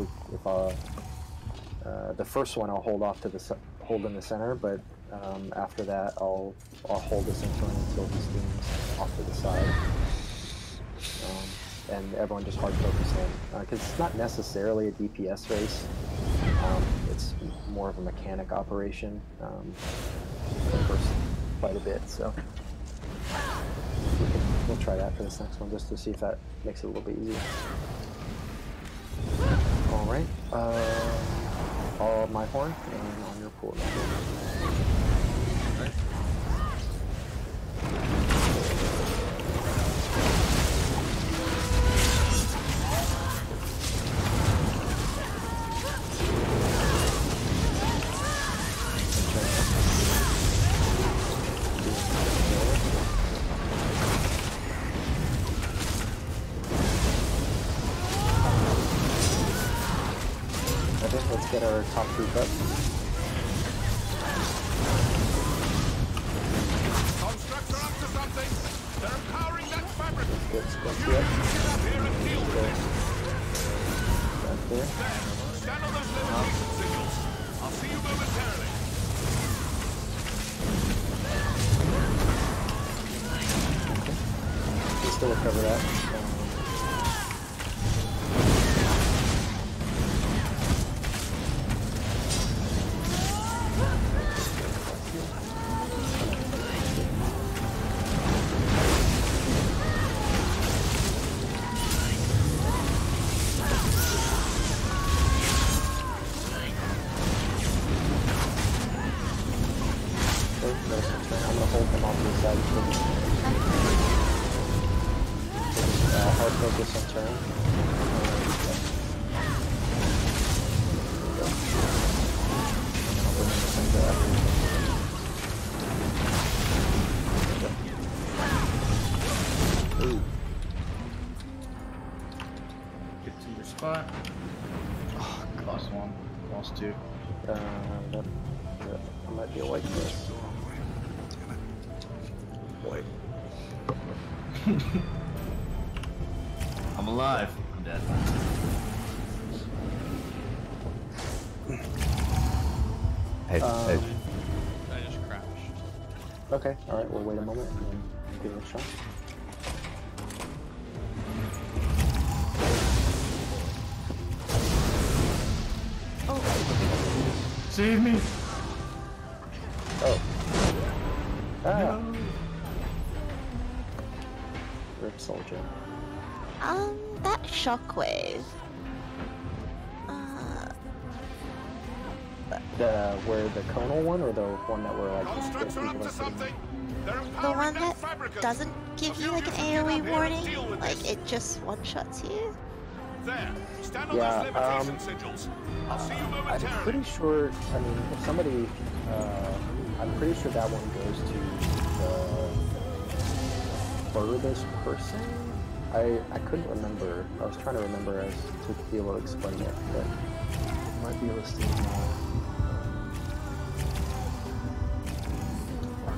the first one I'll hold off to hold in the center, but after that I'll hold the center until the steam's off to the side, and everyone just hard focus in, because it's not necessarily a DPS race. It's more of a mechanic operation. First quite a bit, so we'll try that for this next one just to see if that makes it a little bit easier. All right, my horn and on your pool. Right. Let's get our top group up. Constructs are up to something. They're powering that fabric. Let's go You here. get up here and deal with this. Back there. There. Stand on those levitation signals. I'll see you momentarily. We still recover that. I'm gonna hold them off to the side. Hard focus on turn. I'll bring in the center after. Ooh. Get to your spot. Oh, lost one. Lost two. I might be awake for this. Wait. I'm alive. I'm dead. Hey, I just crashed. Okay, alright, we'll wait a moment and then give it a shot. Save me! Oh. Ah! Rip soldier. That shockwave. Where the conal one, or the one that we're like Constructs are up to something. They're The powering one that that fabric. doesn't give you like an AoE warning, like it just one-shots you. There. Stand on Yeah, those levitation sigils. I'll see you I'm momentarily. pretty sure, I mean, if somebody, I'm pretty sure that one goes to the furthest person. I couldn't remember. I was trying to remember as to be able to explain it, but I might be able to see now.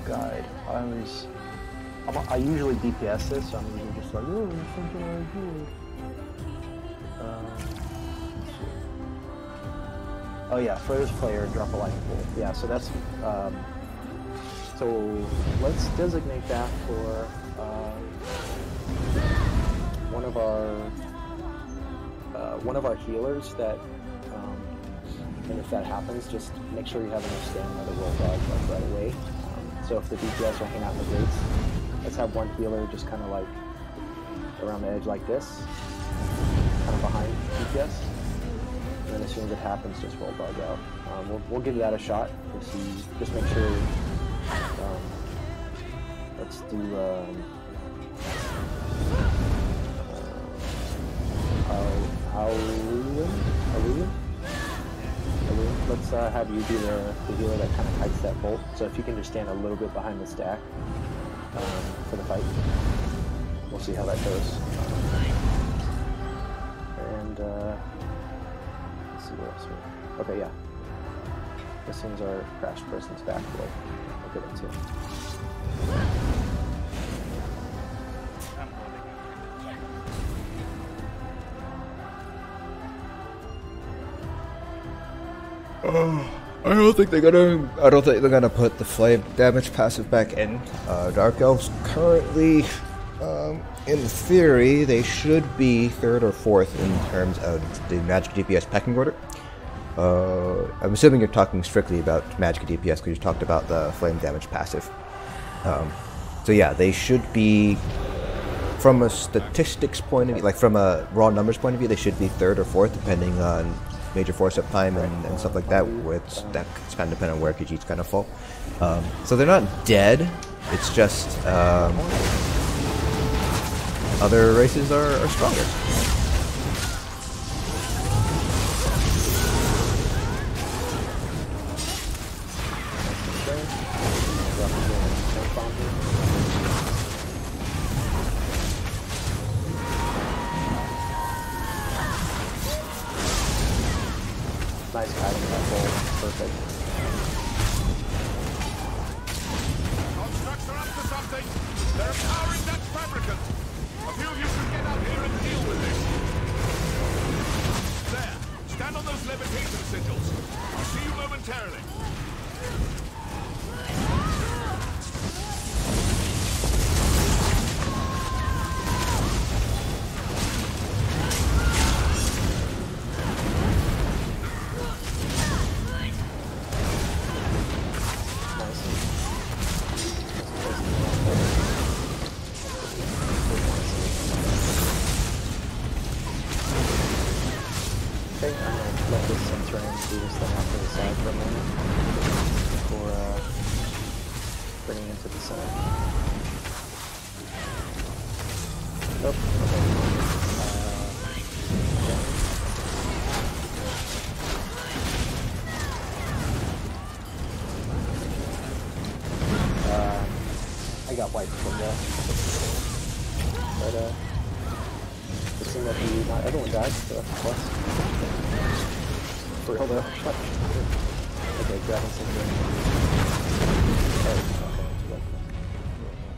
guide. I usually DPS this, so I'm usually just like, oh, there's something I do. Oh yeah, for this player, drop a lightning bolt. Yeah, so that's so let's designate that for one of our healers that. And if that happens, just make sure you have enough stamina to roll dodge like right away. So if the DPS are hanging out in the gates, let's have one healer just kind of like around the edge like this, kind of behind DPS. And then as soon as it happens, just roll dodge out. We'll give that a shot to see. Just make sure. Let's do. Alulium? Let's have you be the healer that kind of kites that bolt. So if you can just stand a little bit behind the stack for the fight, we'll see how that goes. And let's see what else. Okay, yeah. As soon as our crashed person's back, we'll get into it. I don't think they're gonna put the flame damage passive back in. Dark Elves currently, in theory, they should be 3rd or 4th in terms of the magic DPS pecking order. I'm assuming you're talking strictly about magic DPS because you talked about the flame damage passive. So yeah, they should be, from a statistics point of view, like from a raw numbers point of view, they should be 3rd or 4th depending on major force up time and stuff like that, which that's kind of depend on where Khajiits kind of fall. So they're not dead, it's just other races are stronger. Nice guiding that bolt. Perfect. Constructs are up to something. They're empowering Dutch fabricant. A few of you should get out here and deal with this. There. Stand on those levitation sigils. I'll see you momentarily. Okay, I'm going to let this turn and do this thing off to the side for a moment before bringing it to the center. Oh, okay. I got wiped from that. But, it seemed like not everyone died, so plus. For real though. Okay, grabbing something.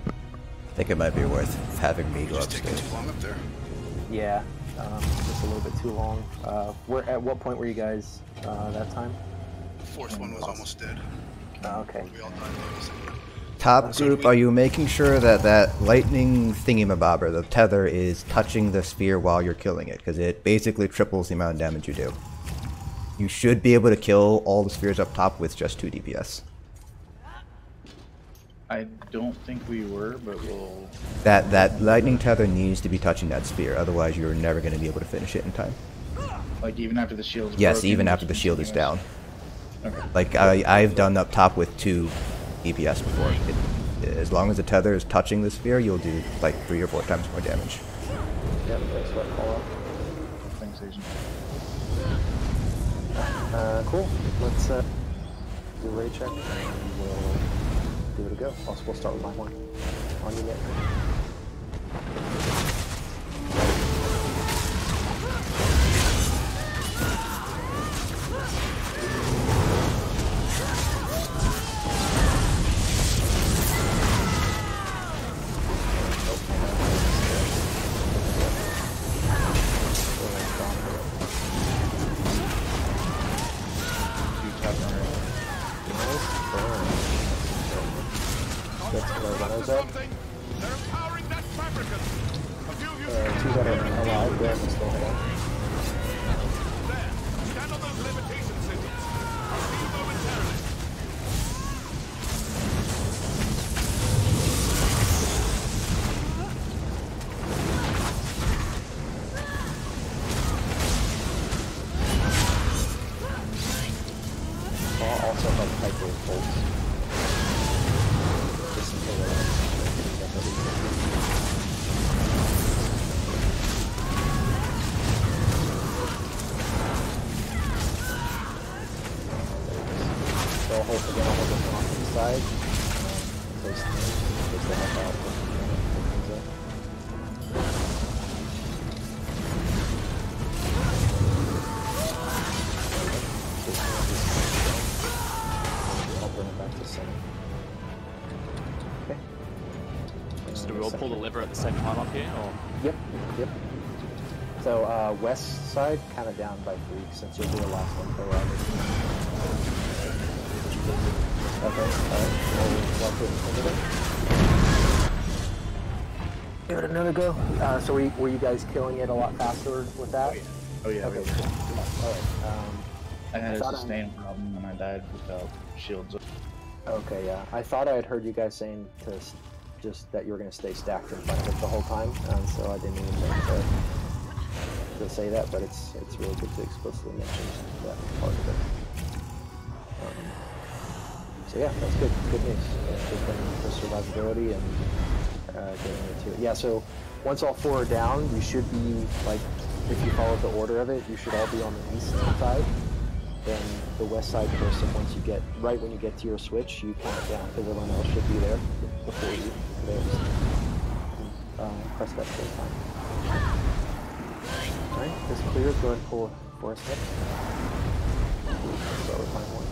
I think it might be worth having me go upstairs. Just taking too long up there. Yeah, just a little bit too long. At what point were you guys that time? Fourth one was almost dead. Okay. We all died though. Top group, are you making sure that that lightning thingamabobber, the tether, is touching the sphere while you're killing it? Because it basically triples the amount of damage you do. You should be able to kill all the spheres up top with just 2 DPS. I don't think we were, but we'll... That lightning tether needs to be touching that sphere, otherwise you're never going to be able to finish it in time. Like even after the shield is Yes, broken, even after the shield is down. Okay. Like I've done up top with 2 DPS before. As long as the tether is touching the sphere, you'll do like 3 or 4 times more damage. Yeah, thanks for that call out. Thanks, Agent. Cool. Let's do a raid check and we'll give it a go. Also, we'll start with my one. On you, Nick. That's the runners up. They're empowering that fabricant. A few of you Two that are alive, they're still hit. there. Stand on those levitation signals. I'll see you momentarily. Also have hyper bolts. Just in case. So I'll hold again, I'll hold this one off to the side. Place the help out. I'll bring it back to center. Okay. So we all pull the lever at the same time up here, or? Yep, yep. So west side, kind of down by 3, since you'll be the last one for Okay, alright. We'll walk it. Give it another go. So were you guys killing it a lot faster with that? Oh yeah. Okay. Alright. I had a sustain problem when I died without shields. Okay, yeah. I thought I had heard you guys saying to just that you were going to stay stacked in front of it the whole time, so I didn't even think to say that, but it's really good to explicitly mention that part of it. So yeah, that's good. Good news. Good thing for survivability and getting into it. Yeah, so once all 4 are down, you should be, like, if you follow the order of it, you should all be on the east side. Then the west side person, once you get, right when you get to your switch, you count down, because everyone else should be there before you. Press that 4 times. Alright, this clears, go ahead and pull for us next. So we're fine one.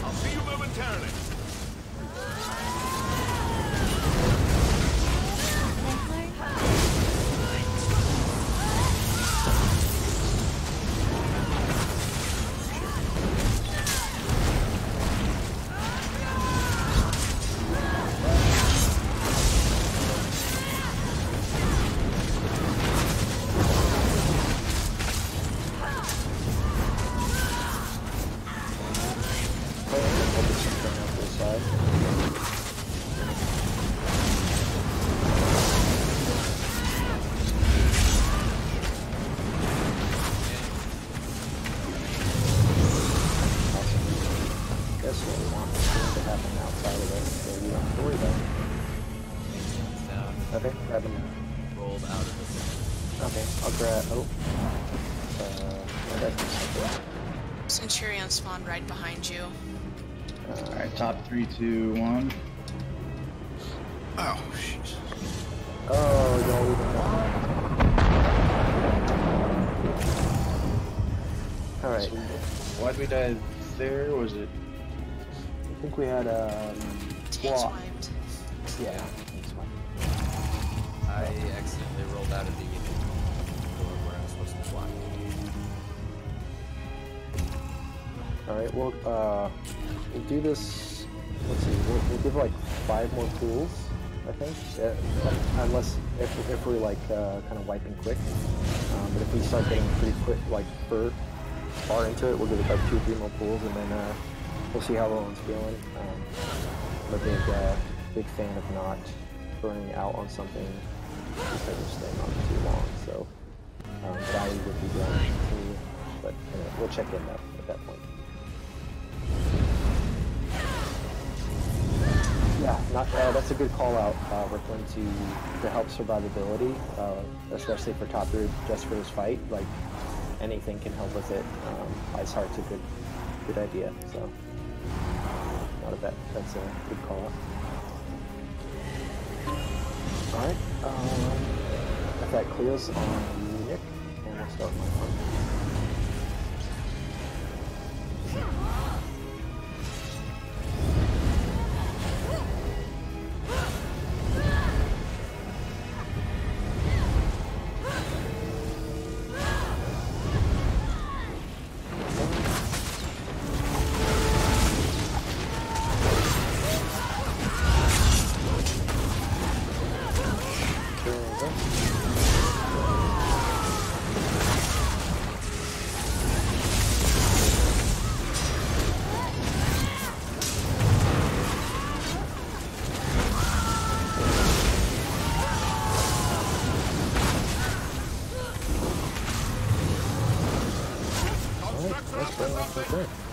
I'll see you momentarily. Okay, grab him. Rolled out of it. Okay, I'll grab. Centurion spawned right behind you. Alright, top 3, 2, 1. Oh, jeez. Oh, don't even. Alright. Why'd we die there? Was it? I think we had Tanks wiped. Yeah. I accidentally rolled out of the door where I was supposed to fly. Alright, we'll do this. Let's see, we'll give like 5 more pools, I think. Unless if we're like kind of wiping quick. But if we start getting pretty quick, like far into it, we'll give it like 2 or 3 more pools, and then we'll see how everyone's feeling. I'm a big fan of not burning out on something because of staying on too long. So Valley would be done too, but anyway, we'll check in at that point. Yeah. That's a good call out, Brooklyn, to help survivability, especially for top tier, just for this fight. Like anything can help with it. Ice Heart's a good idea. So not a bad. That's a good call out. All right. If that clears on Nick, and we'll start my one.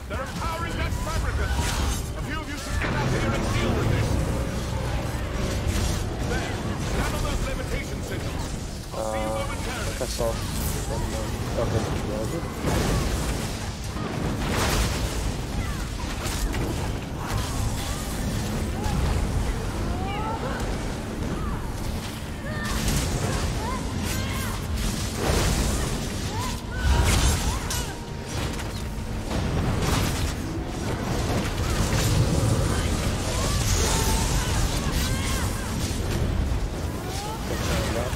They're empowering that fabricant. A few of you should get out here and deal with this. There. Stand on those levitation signals. I'll see you momentarily. That's all.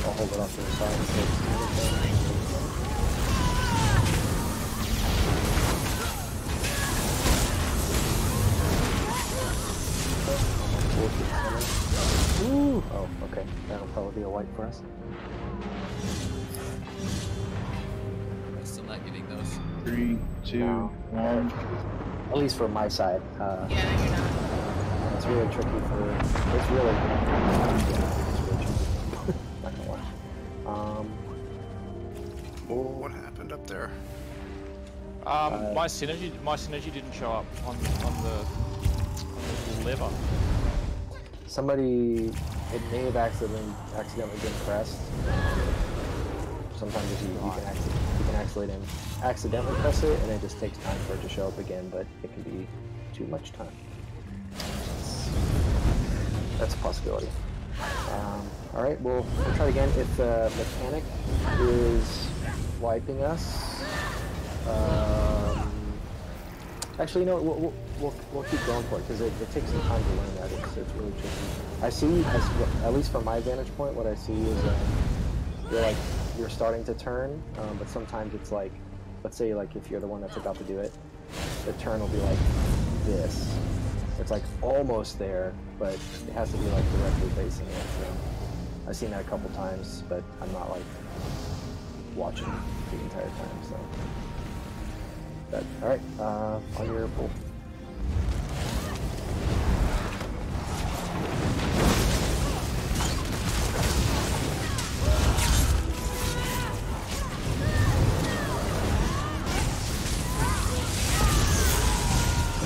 I'll hold it off to the side. Ooh! Oh, okay. That'll probably be a wipe for us. I'm still not getting those. 3, 2, 1. At least for my side. Yeah, no, you're not. It's really tricky for. It's really. Not gonna lie. What happened up there? My synergy didn't show up on the lever. Somebody, it may have accidentally been pressed. Sometimes if you can accidentally press it, and it just takes time for it to show up again, but it can be too much time. That's a possibility. All right, we'll try again. If the mechanic is wiping us, actually, no, we'll keep going for it because it takes some time to learn that. It's really tricky. I see, at least from my vantage point, what I see is you're starting to turn, but sometimes it's like, let's say like if you're the one that's about to do it, the turn will be like this. It's like almost there, but it has to be like directly facing it. So I've seen that a couple times, but I'm not like watching the entire time. So, but all right, on your pull.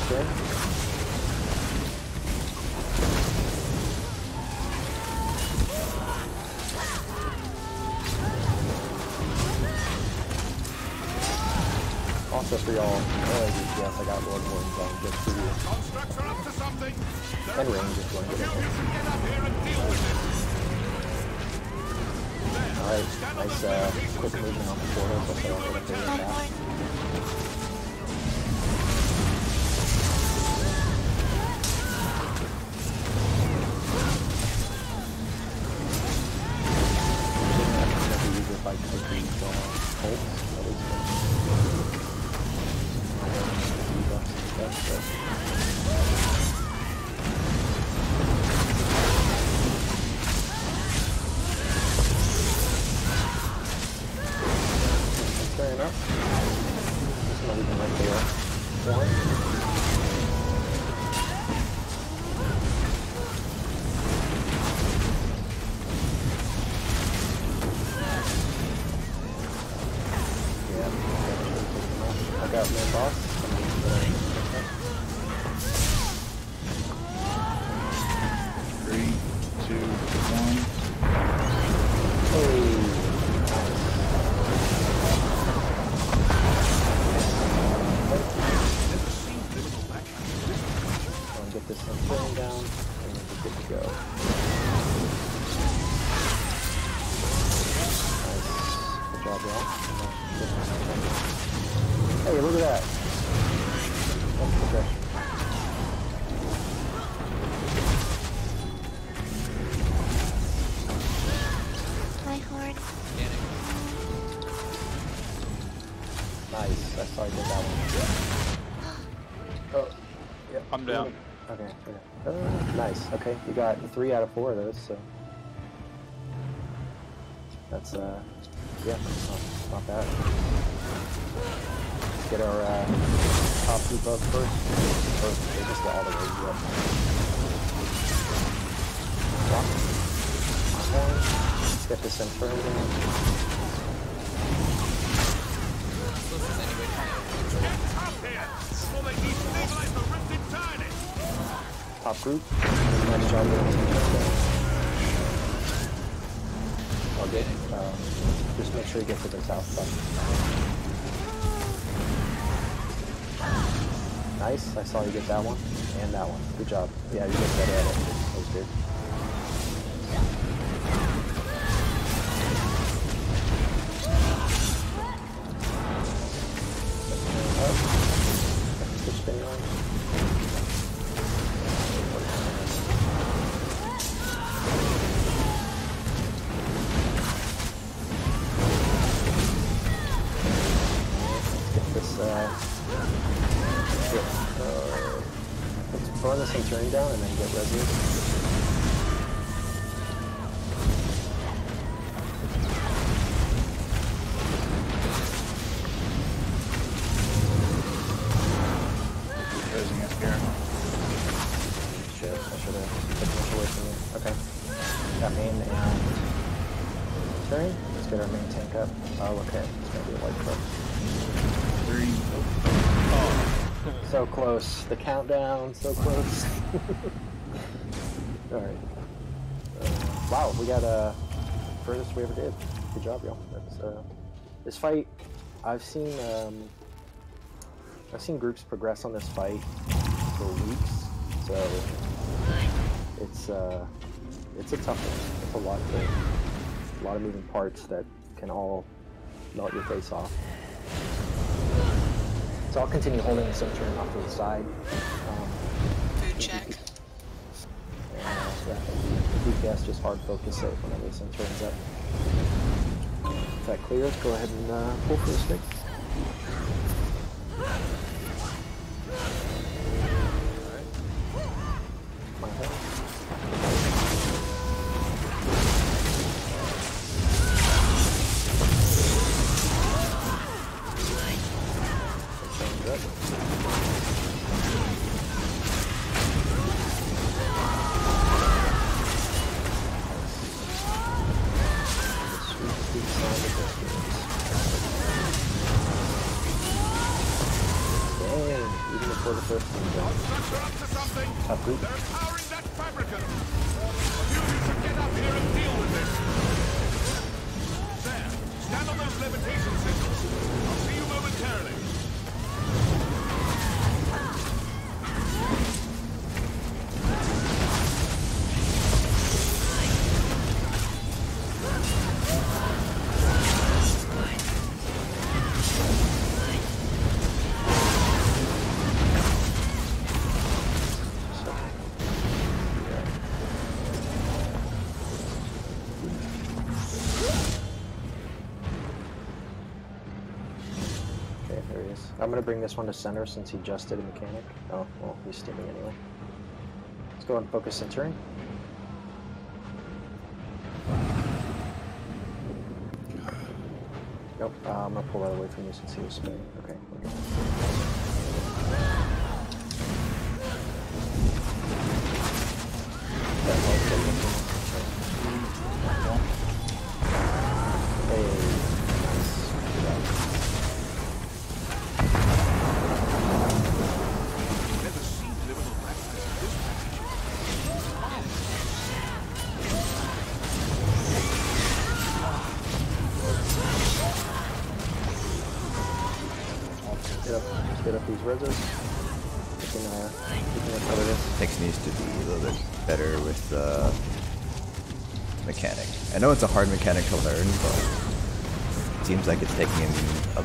Okay. Also for y'all, yes, I got Lord Warden's on just for you. Constructs are up to something. And range if you want to get in there. Get up here and deal with this. Alright, nice quick movement on the portal, so I'll get up there and back. Like these bolts, at least. Fair enough. focus Centurion down, and we're good to go. Nice. Good job, y'all. Hey, look at that. That's progression. My horn. Nice. I saw you get that one. Oh, yeah. I'm down. Okay. Nice. Okay, you got 3 out of 4 of those, so that's yeah, not bad. Let's get our top 2 buffs first. Or just get all the way up. Let's get this Infernal down. Top group. Nice job there. All good. Just make sure you get to the south side. Nice. I saw you get that one and that one. Good job. Yeah, you get better at it. That was good. Switch spinning on. Let's burn this Centurion down and then get Resolute. Closing it here. Shit, I should have taken this away from you. Okay. Got main and Centurion. Let's get our main tank up. Oh, okay. It's gonna be a white club. 3. So close. The countdown, so close. Alright. Wow, we got furthest we ever did. Good job, y'all. That's this fight. I've seen groups progress on this fight for weeks, so it's a tough one. It's a lot of moving parts that can all melt your face off. So I'll continue holding the Centurion off to the side. Food check. Yeah, DPS just hard focus safe whenever the Centurion's up. If that clears, go ahead and pull for the stick. My head. Even before the first one. Top group. They're powering that fabricant. You should get up here and deal with this. There. Stand on those levitation signals. I'll see you momentarily. I'm gonna bring this one to center since he just did a mechanic. Oh, well, he's steaming anyway. Let's go and focus Centurion. Nope, I'm gonna pull that away from you since he was spinning. Okay, okay. Get up these resos. We can recover this. Thinks needs to be a little bit better with mechanic. I know it's a hard mechanic to learn, but it seems like it's taking him a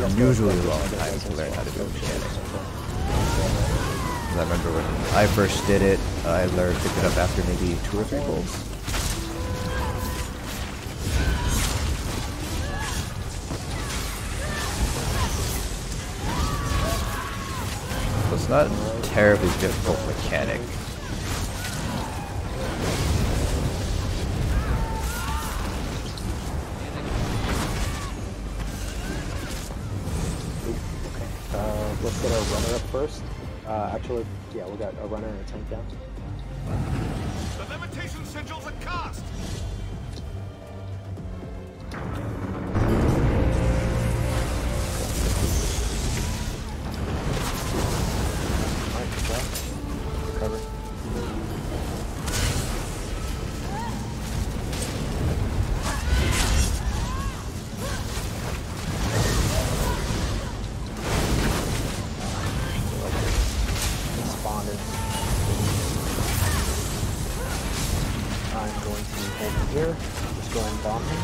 unusually long time to learn how to do a mechanic. I remember when I first did it, I picked it up after maybe 2 or 3 pulls. So it's not a terribly difficult mechanic. Let's get our runner up first. Actually, yeah, we got a runner and a tank down. The levitation sigils are cast. Alright, good job. Recover. I'm going to hold him here. Just go and bomb him.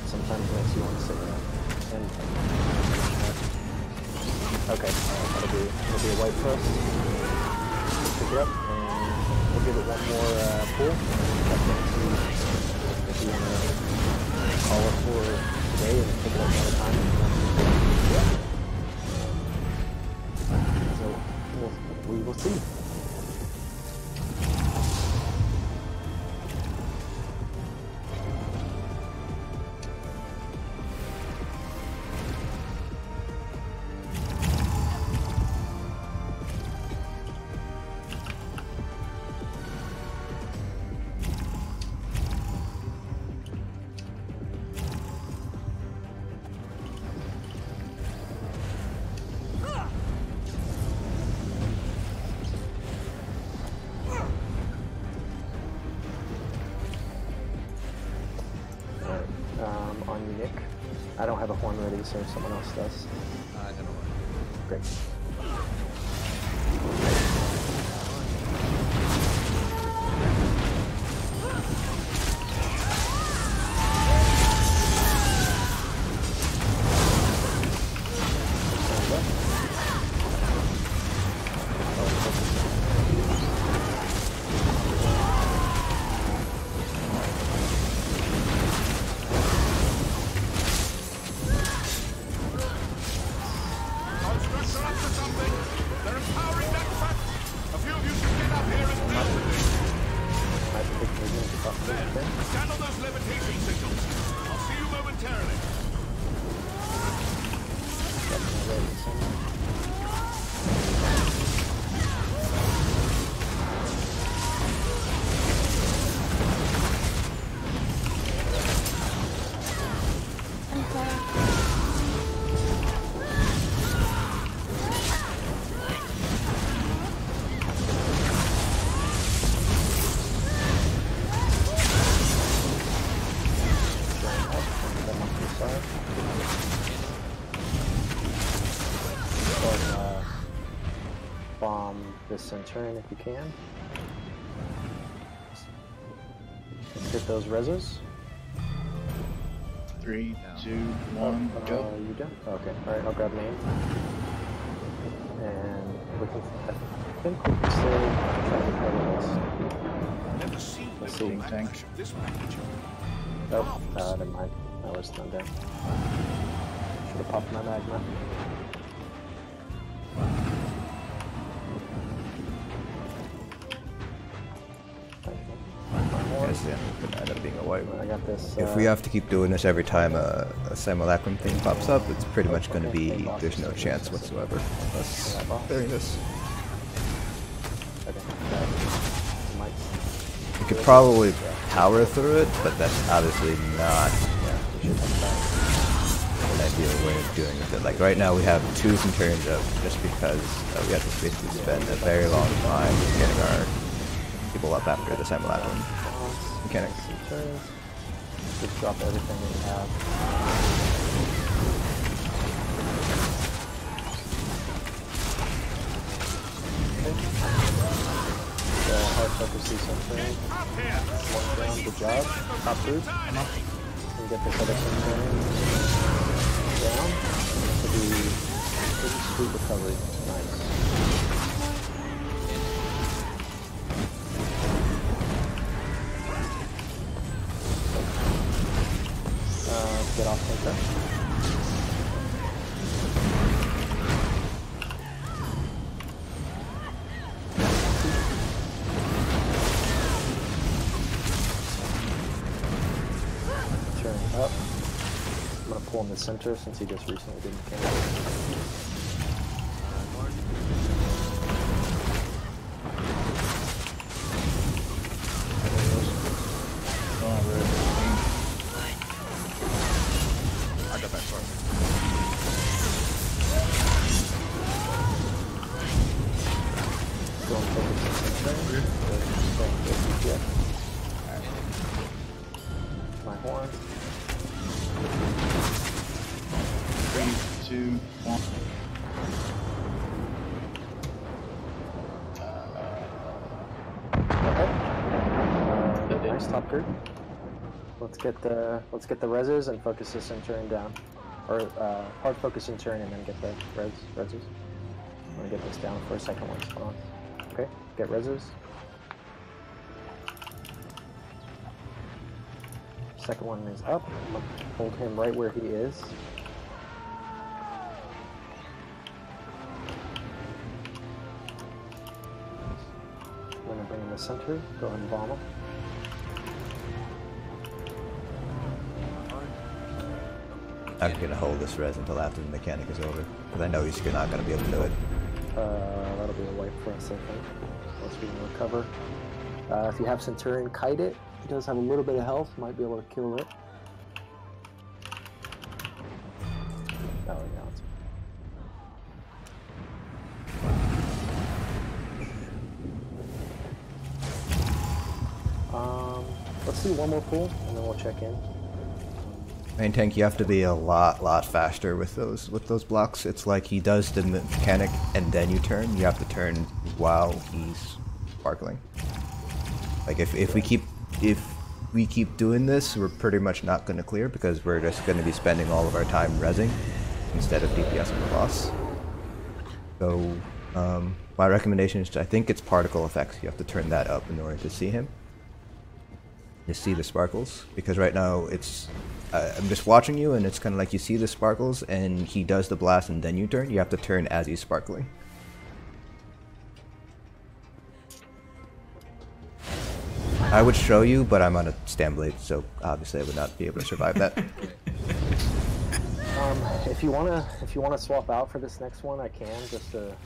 Sometimes it makes you want to sit down. Okay, that'll be a white for us. Pick it up, and we'll give it one more pull. If you want to call it for today and pick it up another time. So we will see. On you, Nick. I don't have a horn ready, so someone else does. I don't know. Great. Handle those levitation signals. I'll see you momentarily. Bomb this Centurion if you can. Let's get those resos. 3, 2, 1, go. You done? Okay, alright, I'll grab main. And we can, I think we can still try to cover this. Let's see. Tank. Oh, never mind. I was thrown down. Should have popped my magma. Yeah, could end up being a white one. I got this. If we have to keep doing this every time a simulacrum thing pops up, it's pretty much going to be there's no chance whatsoever of us clearing this. We could probably power through it, but that's obviously not. ideal way of doing it. Like right now we have 2 Centurions up just because we have to basically spend a very long time getting our people up after the simulacrum mechanic. Just drop everything that you have. Hard focus these Centurions. One down, good job. Top 2. And get this other Centurion down. This will be pretty sweet recovery. Nice. Get off center. Turn up. I'm going to pull in the center since he just recently did mechanical. My horn. 3, 2, 1. Okay. Nice top group. Let's get the reses and focus the Centurion down, or hard focus Centurion and then get the reses. I'm gonna get this down for a second one. Hold on. Okay, get reses. Second one is up. I'm gonna hold him right where he is. I'm gonna bring in the center. Go ahead and bomb him. I'm gonna hold this res until after the mechanic is over, because I know he's not gonna be able to do it. That'll be a wipe for us, I think. Once we can recover. If you have Centurion, kite it. He does have a little bit of health. Might be able to kill it. Oh, yeah. Let's do one more pull, and then we'll check in. Main tank, you have to be a lot faster with those blocks. It's like he does the mechanic and then you turn. You have to turn while he's sparkling. Like if we keep doing this, we're pretty much not going to clear because we're just going to be spending all of our time rezzing instead of DPSing the boss. So my recommendation is I think it's particle effects. You have to turn that up in order to see him. To see the sparkles, because right now it's I'm just watching you and it's kind of like you see the sparkles and he does the blast and then you turn. You have to turn as he's sparkling. I would show you, but I'm on a stamblade, so obviously I would not be able to survive that. If you wanna swap out for this next one, I can just to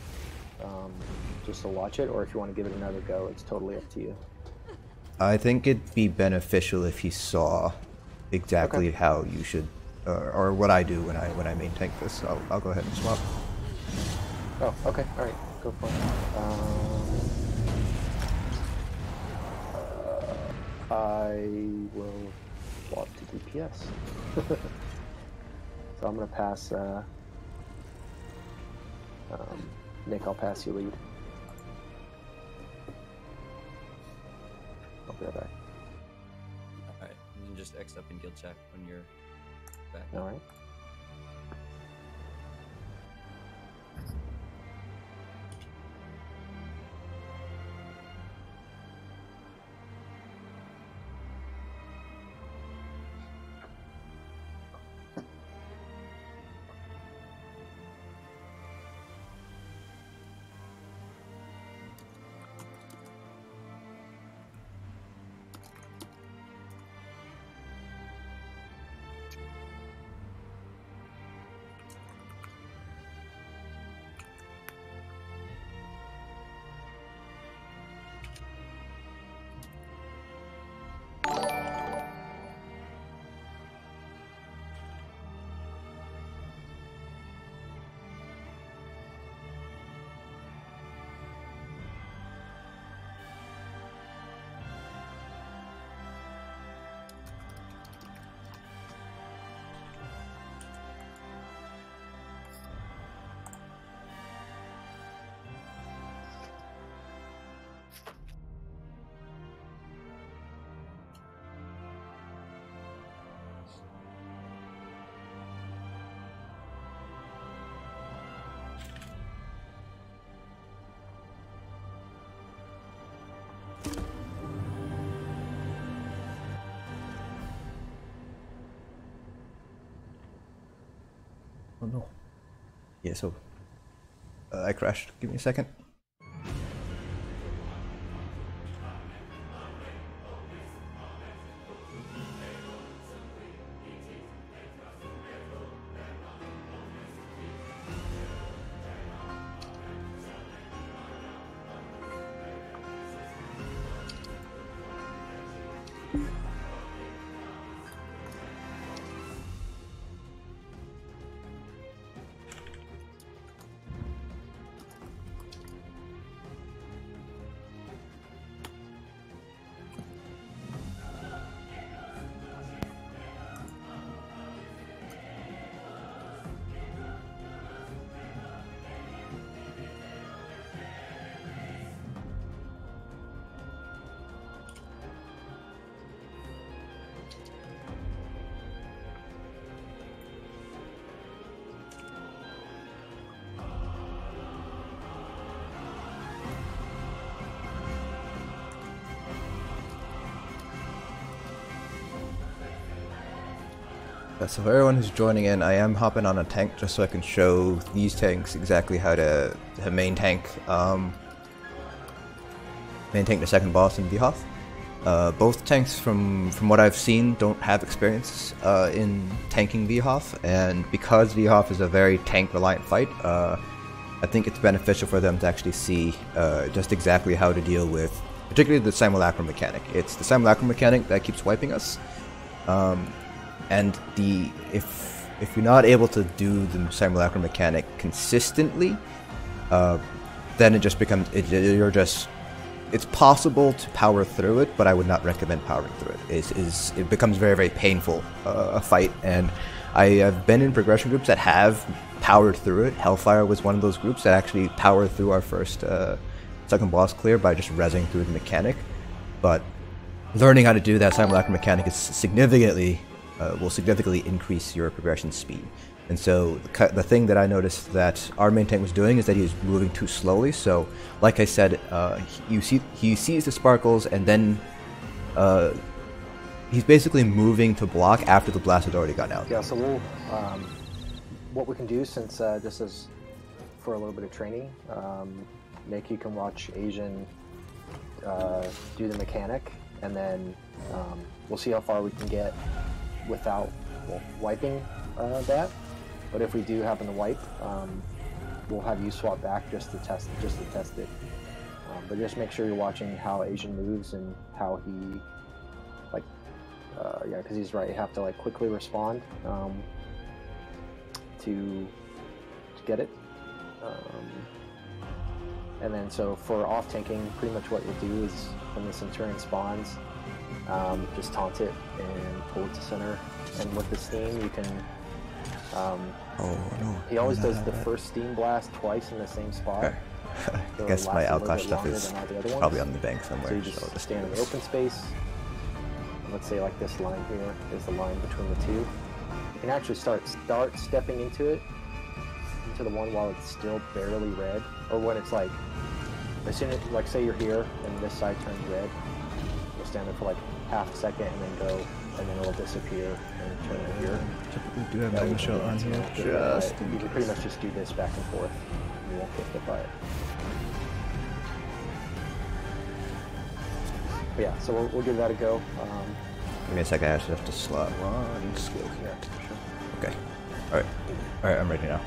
watch it, or if you want to give it another go, it's totally up to you. I think it'd be beneficial if he saw exactly how you should, or what I do when I main tank this. So I'll go ahead and swap. Oh, okay, all right, go for it. I will swap to DPS. So I'm gonna pass. Nick, I'll pass you lead. I'll be right back. Alright, you can just X up and guild check when you're back. Alright. Oh no. Yeah, so I crashed. Give me a second. So for everyone who's joining in, I am hopping on a tank just so I can show these tanks exactly how to main tank the second boss in vHoF. Both tanks, from what I've seen, don't have experience in tanking vHoF, and because vHoF is a very tank-reliant fight, I think it's beneficial for them to actually see just exactly how to deal with, particularly the simulacrum mechanic. It's the simulacrum mechanic that keeps wiping us. And if you're not able to do the simulacrum mechanic consistently, then it just becomes it's possible to power through it, but I would not recommend powering through it. It becomes very, very painful a fight, and I have been in progression groups that have powered through it. Hellfire was one of those groups that actually powered through our first second boss clear by just rezzing through the mechanic. But learning how to do that simulacrum mechanic is will significantly increase your progression speed. And so the thing that I noticed that our main tank was doing is that he was moving too slowly. So like I said, he sees the sparkles, and then he's basically moving to block after the blast had already gone out. Yeah, so we'll what we can do, since this is for a little bit of training, Nick, you can watch Asian do the mechanic, and then we'll see how far we can get without wiping that. But if we do happen to wipe, we'll have you swap back just to test it. But just make sure you're watching how Asian moves and how he, yeah, because he's right. You have to quickly respond to get it. And then so for off tanking, pretty much what you'll do is when the Centurion spawns, just taunt it and pull it to center. And with the steam, you can. Oh no! He always does the first steam blast twice in the same spot. Okay. So I guess my outclash stuff is probably probably on the bank somewhere. So you just stand in the open space. And let's say this line here is the line between the two. You can actually start stepping into the one while it's still barely red, or when it's as soon as say you're here and this side turns red, you'll stand there for half a second and then go, and then it'll disappear and turn to here. Typically do have my shot on here. You can pretty much just do this back and forth. You won't get hit by it. But yeah, so we'll give that a go. Give me a second. I actually have to slot one skill here. Yeah, sure. Okay. All right. I'm ready now.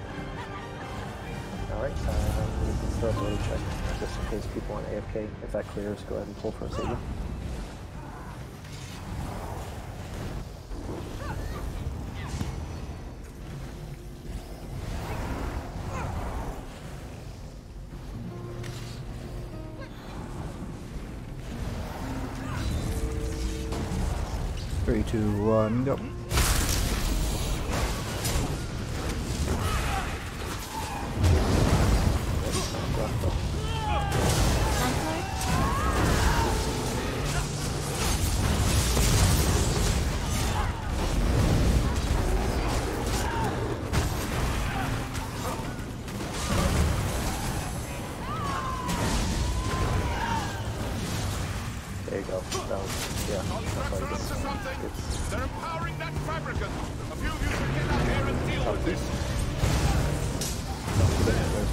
All right. We can throw a load check just in case people on AFK. If that clears, go ahead and pull for a signal. Three, two, one, go. There you go. Yeah. They're empowering that fabricant. A few of you should get out here and deal with this.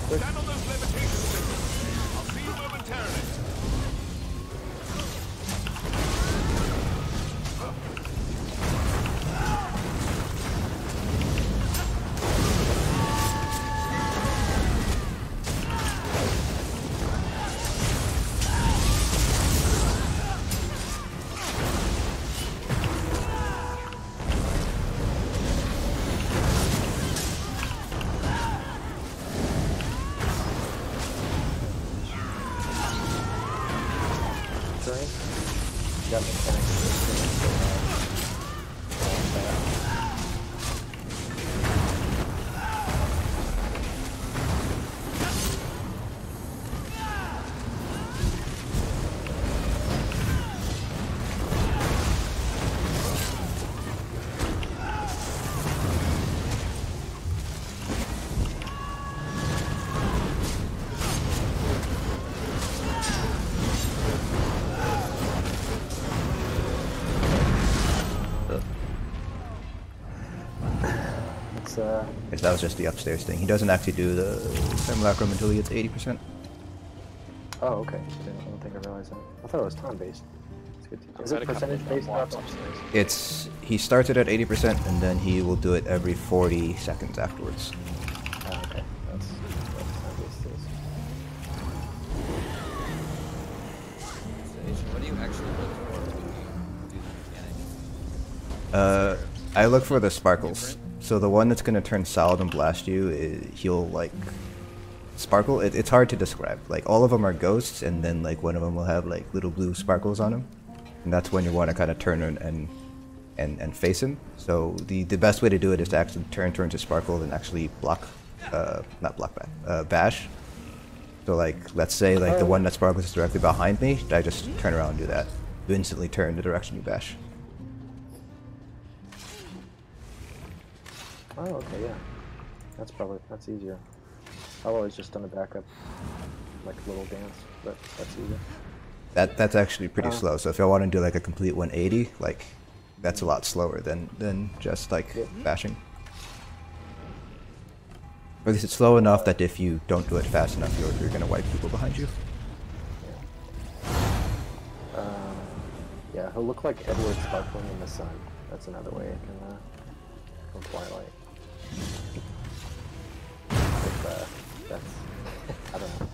quick. Stand on those levitation signals. I'll see you momentarily. Got Because that was just the upstairs thing. He doesn't actually do the simulacrum until he gets 80%. Oh, okay. I don't think I realized that. I thought it was time based. It's good. Is it percentage based? It's he starts it at 80% and then he will do it every 40 seconds afterwards. Oh, okay. That's time based. What do you actually look for when you do the mechanic? I look for the sparkles. So the one that's going to turn solid and blast you, he'll like sparkle. It's hard to describe. Like all of them are ghosts, and then like one of them will have like little blue sparkles on him, and that's when you want to kind of turn and face him. So the best way to do it is to actually turn to sparkle and actually block, not block back, bash. So like let's say like the one that sparkles is directly behind me, I just turn around and do that. You instantly turn the direction you bash. Oh, okay, yeah. That's easier. I've always just done a backup, like a little dance, but that's easier. That's actually pretty slow. So if I want to do like a complete 180, like that's a lot slower than just like bashing. Or at least it's slow enough that if you don't do it fast enough, you're gonna wipe people behind you. Yeah, he'll look like Edward sparkling in the sun. That's another way I can from Twilight. That's I don't know.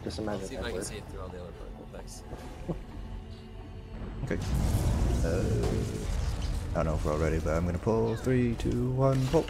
Just imagine. See if I can see it through all the other purple effects. Okay. I don't know if we're all ready, but I'm gonna pull 3, 2, 1, pull.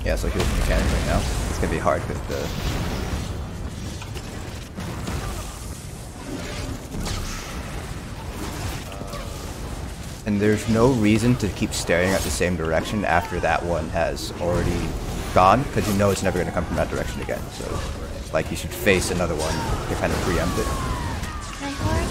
Yeah, so here's the mechanic right now. It's gonna be hard with the... And there's no reason to keep staring at the same direction after that one has already gone, because you know it's never going to come from that direction again. So, like, you should face another one to kind of preempt it. My horn?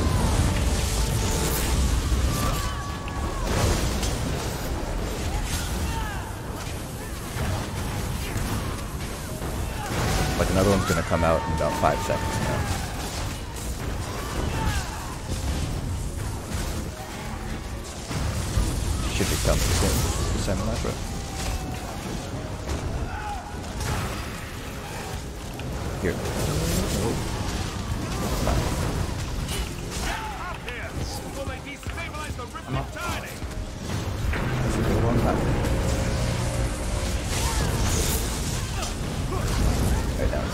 Like, another one's going to come out in about 5 seconds now. Should be coming soon. The semi-last row. Here. I'm up. This will be a long time. Right now.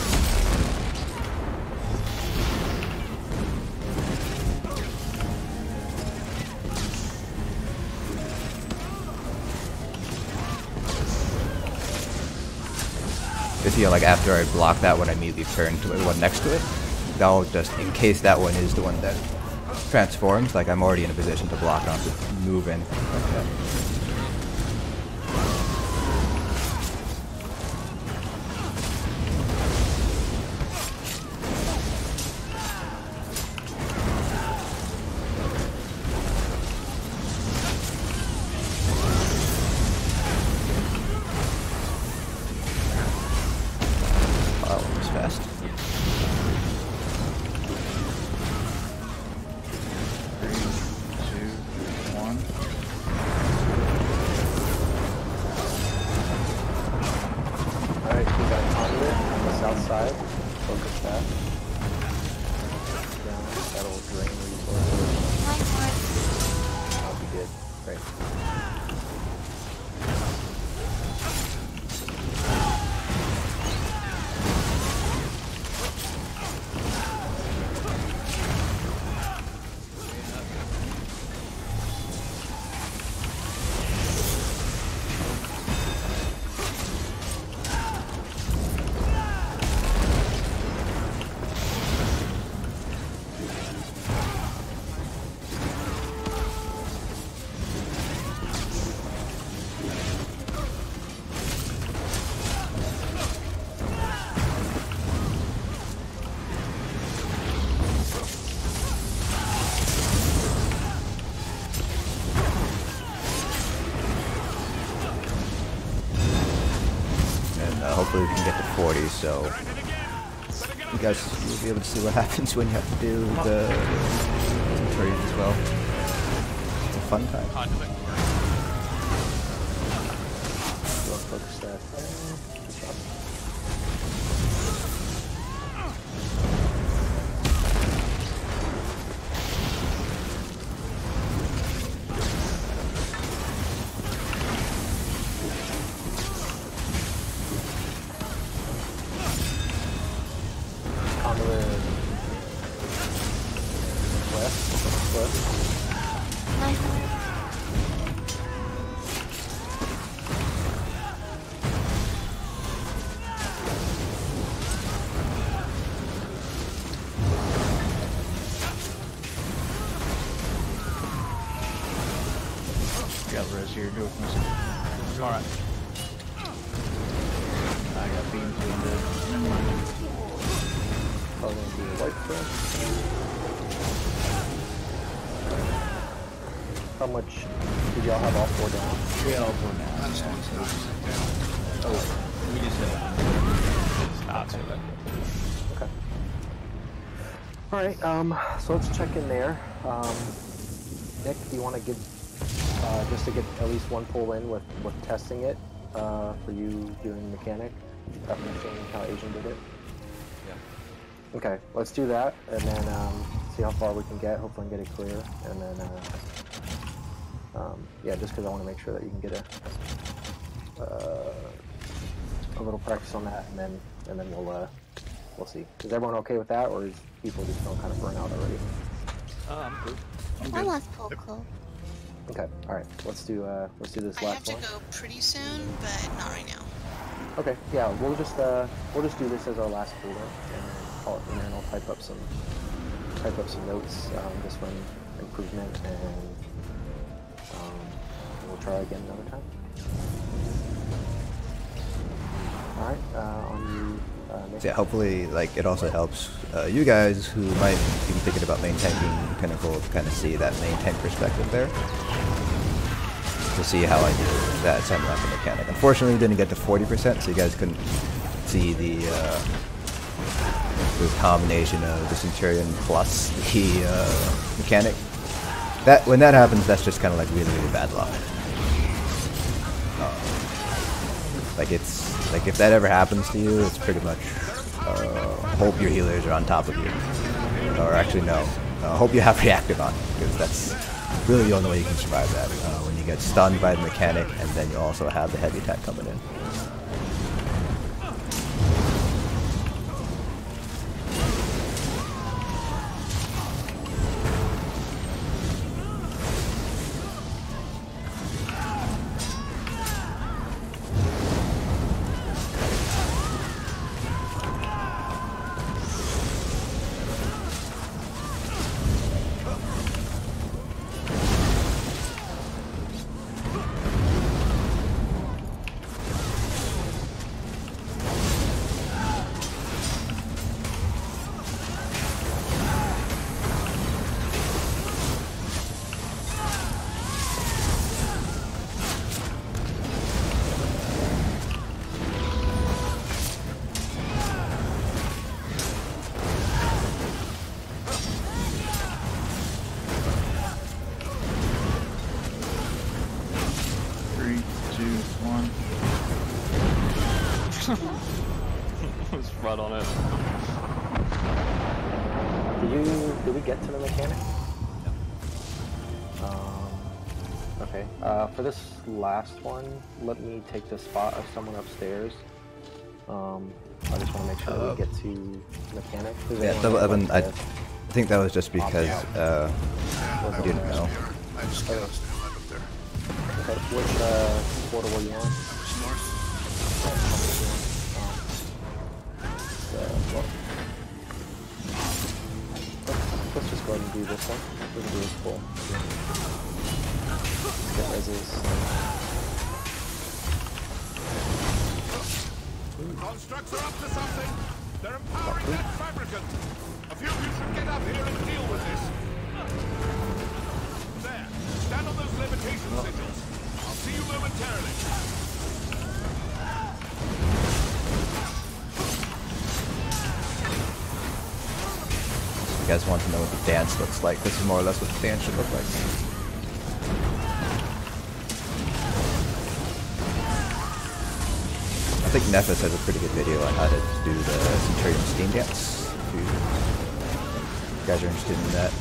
If you like after I block that one, I immediately turn to the one next to it. That'll just, in case that one is the one that transforms, like I'm already in a position to block on to move in. Okay. Fast. 3, 2, 1. Alright, we got conduit on the south side. Focus that. Down. That'll drain resources. My horn. That'll be good. Great. Hopefully we can get to 40, so you guys will be able to see what happens when you have to do the trades as well. It's a fun time. Focus that. Good job. My horn. Got res here, do it from this. Alright. I got beams doing this. Never mind. Probably gonna be a white first. How much did y'all have all 4 down? We had all 4 down. That's Yeah. one's not down. Oh, we just hit it. Okay. Alright, so let's check in there. Nick, do you want to give, just to get at least one pull in with testing it, for you doing mechanic, referencing how Asian did it? Yeah. Okay, let's do that, and then, see how far we can get, hopefully get it clear, and then, yeah, just because I want to make sure that you can get a little practice on that, and then we'll see. Is everyone okay with that, or is people just feeling kind of burnt out already? I'm good. My last pull cool. Okay, all right. Let's do this I have last to one. go pretty soon, but not right now. Okay, yeah, we'll just do this as our last pull, and then I'll type up some notes just from improvement, and we'll try again another time. Alright, on you, So yeah, hopefully, like, it also helps you guys who might be thinking about main tanking Pinnacle to kind of see that main tank perspective there. To see how I do that semi-weapon mechanic. Unfortunately, we didn't get to 40%, so you guys couldn't see the combination of the Centurion plus the mechanic. That when that happens, that's just kind of like really, really bad luck. Like it's like if that ever happens to you, it's pretty much hope your healers are on top of you, or actually no, hope you have reactive on, because that's really the only way you can survive that. When you get stunned by the mechanic, and then you also have the heavy attack coming in. Was right on it. Did we get to the mechanic? Okay. For this last one, let me take the spot of someone upstairs. I just want to make sure we get to mechanic. Yeah, double Evan. I think that was just because we didn't know. I just got up there. Okay. Which quarter were you on? North. Well, let's just go ahead and do this one. We can do this full. Get reses. Constructs are up to something. They're empowering that fabricant. A few of you should get up here and deal with this. There. Stand on those levitation sigils. I'll see you momentarily. You guys want to know what the dance looks like. This is more or less what the dance should look like. I think Nephis has a pretty good video on how to do the Centurion Steam Dance. If you guys are interested in that.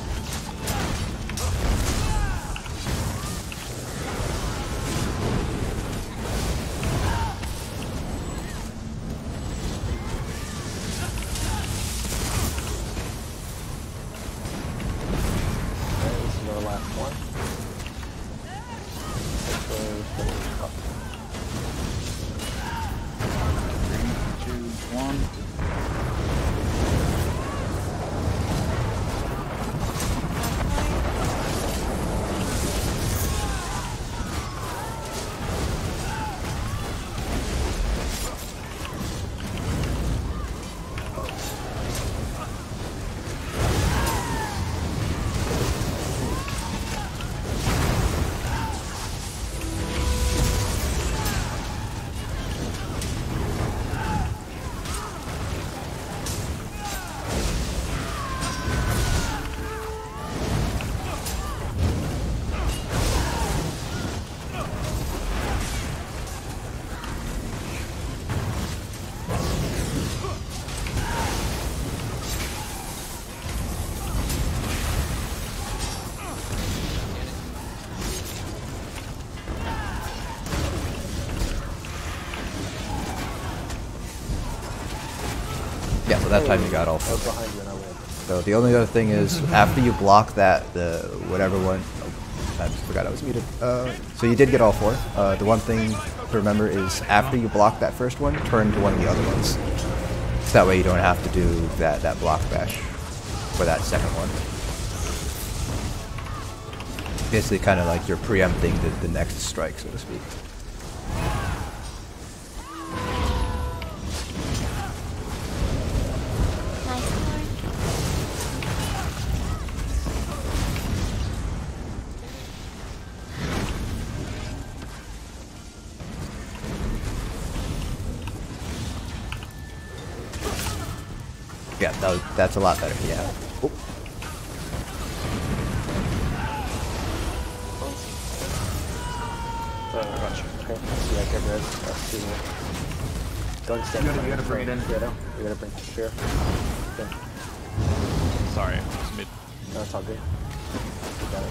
Yeah, so that time you got all four. So the only other thing is, after you block that, the whatever one, I just forgot I was muted. So you did get all four. The one thing to remember is, after you block that first one, turn to one of the other ones. So that way you don't have to do that block bash for that second one. Basically kind of like you're preempting the next strike, so to speak. Yeah, that's a lot better. Yeah. Oop. Okay. Yeah, get red. That's too much. Don't stand. You gotta bring it in. You gotta bring the spear. Okay. Sorry, I was mid. No, it's all good. You got it.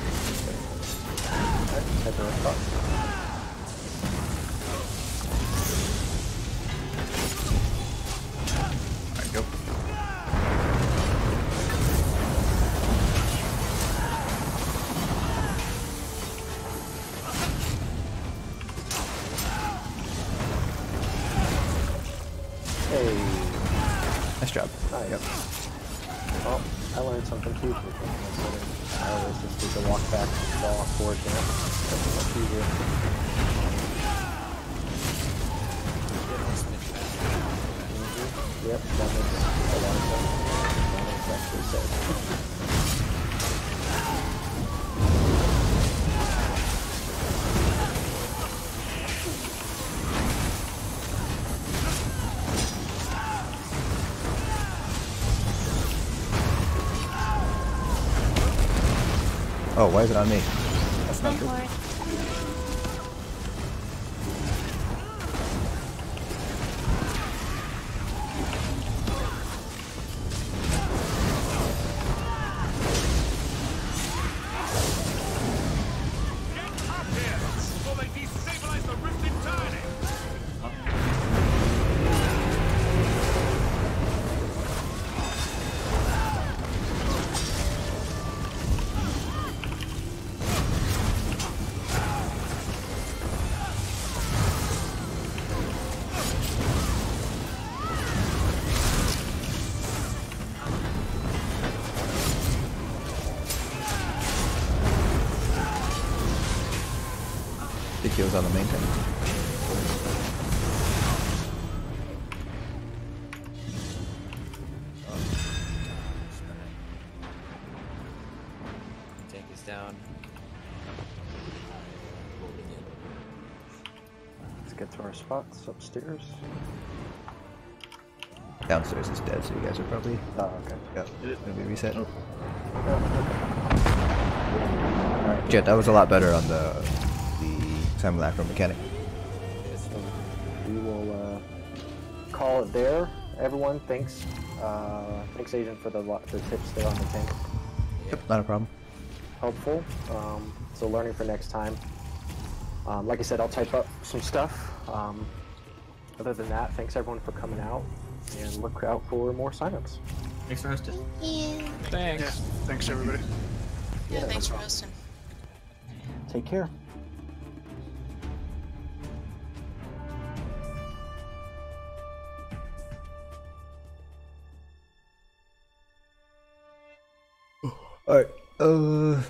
Alright, head to the spot. Alright, go. Hey. Nice job. Nice. Yep. Well, I learned something too. I always just do the walk back, fall forward jump. That's much easier. Yep, that makes a lot of sense. That makes actually sense. Oh, why is it on me? That's not good. The kills on the main tank. Tank is down. Let's get to our spots upstairs. Downstairs is dead, so you guys are probably Oh, okay. gonna be reset. Alright. Yeah, that was a lot better on the simulacrum mechanic. So we will call it there. Everyone, thanks. Thanks, Agent, for the tips there on the tank. Yep, not a problem. Helpful. So learning for next time. Like I said, I'll type up some stuff. Other than that, thanks everyone for coming out, and look out for more signups. Thanks for hosting. Thanks. Yeah, thanks everybody. Yeah, thanks for hosting. Take care. Alright, oh,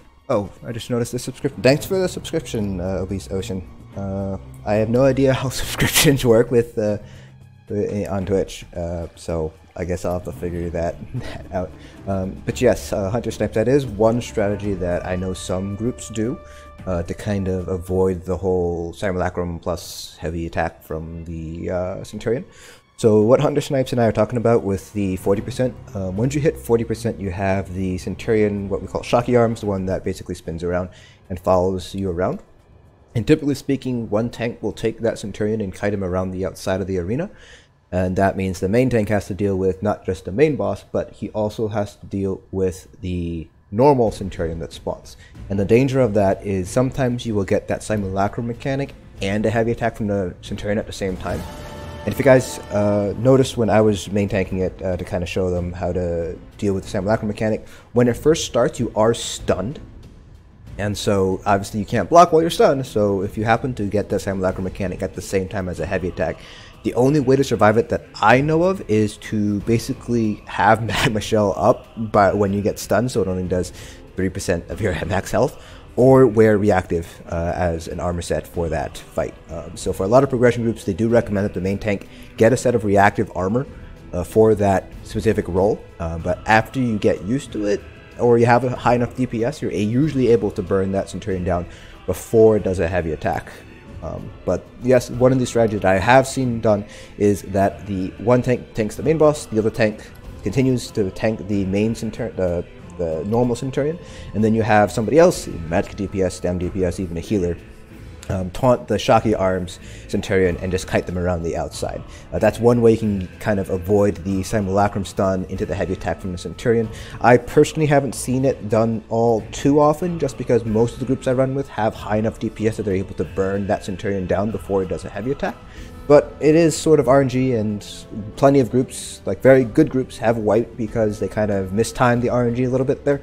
I just noticed the subscription. Thanks for the subscription, Obese Ocean. I have no idea how subscriptions work with on Twitch, so I guess I'll have to figure that out. But yes, Hunter Snipes, that is one strategy that I know some groups do to kind of avoid the whole simulacrum plus heavy attack from the Centurion. So what Hunter Snipes and I are talking about with the 40%, once you hit 40%, you have the Centurion, what we call shocky arms, the one that basically spins around and follows you around. And typically speaking, one tank will take that Centurion and kite him around the outside of the arena. And that means the main tank has to deal with not just the main boss, but he also has to deal with the normal Centurion that spawns. And the danger of that is sometimes you will get that simulacrum mechanic and a heavy attack from the Centurion at the same time. And if you guys noticed when I was main tanking it to kind of show them how to deal with the simulacrum mechanic, when it first starts you are stunned. And so obviously you can't block while you're stunned, so if you happen to get the simulacrum mechanic at the same time as a heavy attack, the only way to survive it that I know of is to basically have Magma Shell up when you get stunned, so it only does 3% of your max health, or wear reactive as an armor set for that fight. So for a lot of progression groups, they do recommend that the main tank get a set of reactive armor for that specific role, but after you get used to it, or you have a high enough DPS, you're usually able to burn that Centurion down before it does a heavy attack. But yes, one of the strategies that I have seen done is that the one tank tanks the main boss, the other tank continues to tank the main the normal Centurion, and then you have somebody else, magic DPS, stam DPS, even a healer, taunt the Shocky Arms Centurion and just kite them around the outside. That's one way you can kind of avoid the Simulacrum stun into the heavy attack from the Centurion. I personally haven't seen it done all too often, just because most of the groups I run with have high enough DPS that they're able to burn that Centurion down before it does a heavy attack. But it is sort of RNG, and plenty of groups, like very good groups, have wiped because they kind of mistimed the RNG a little bit there.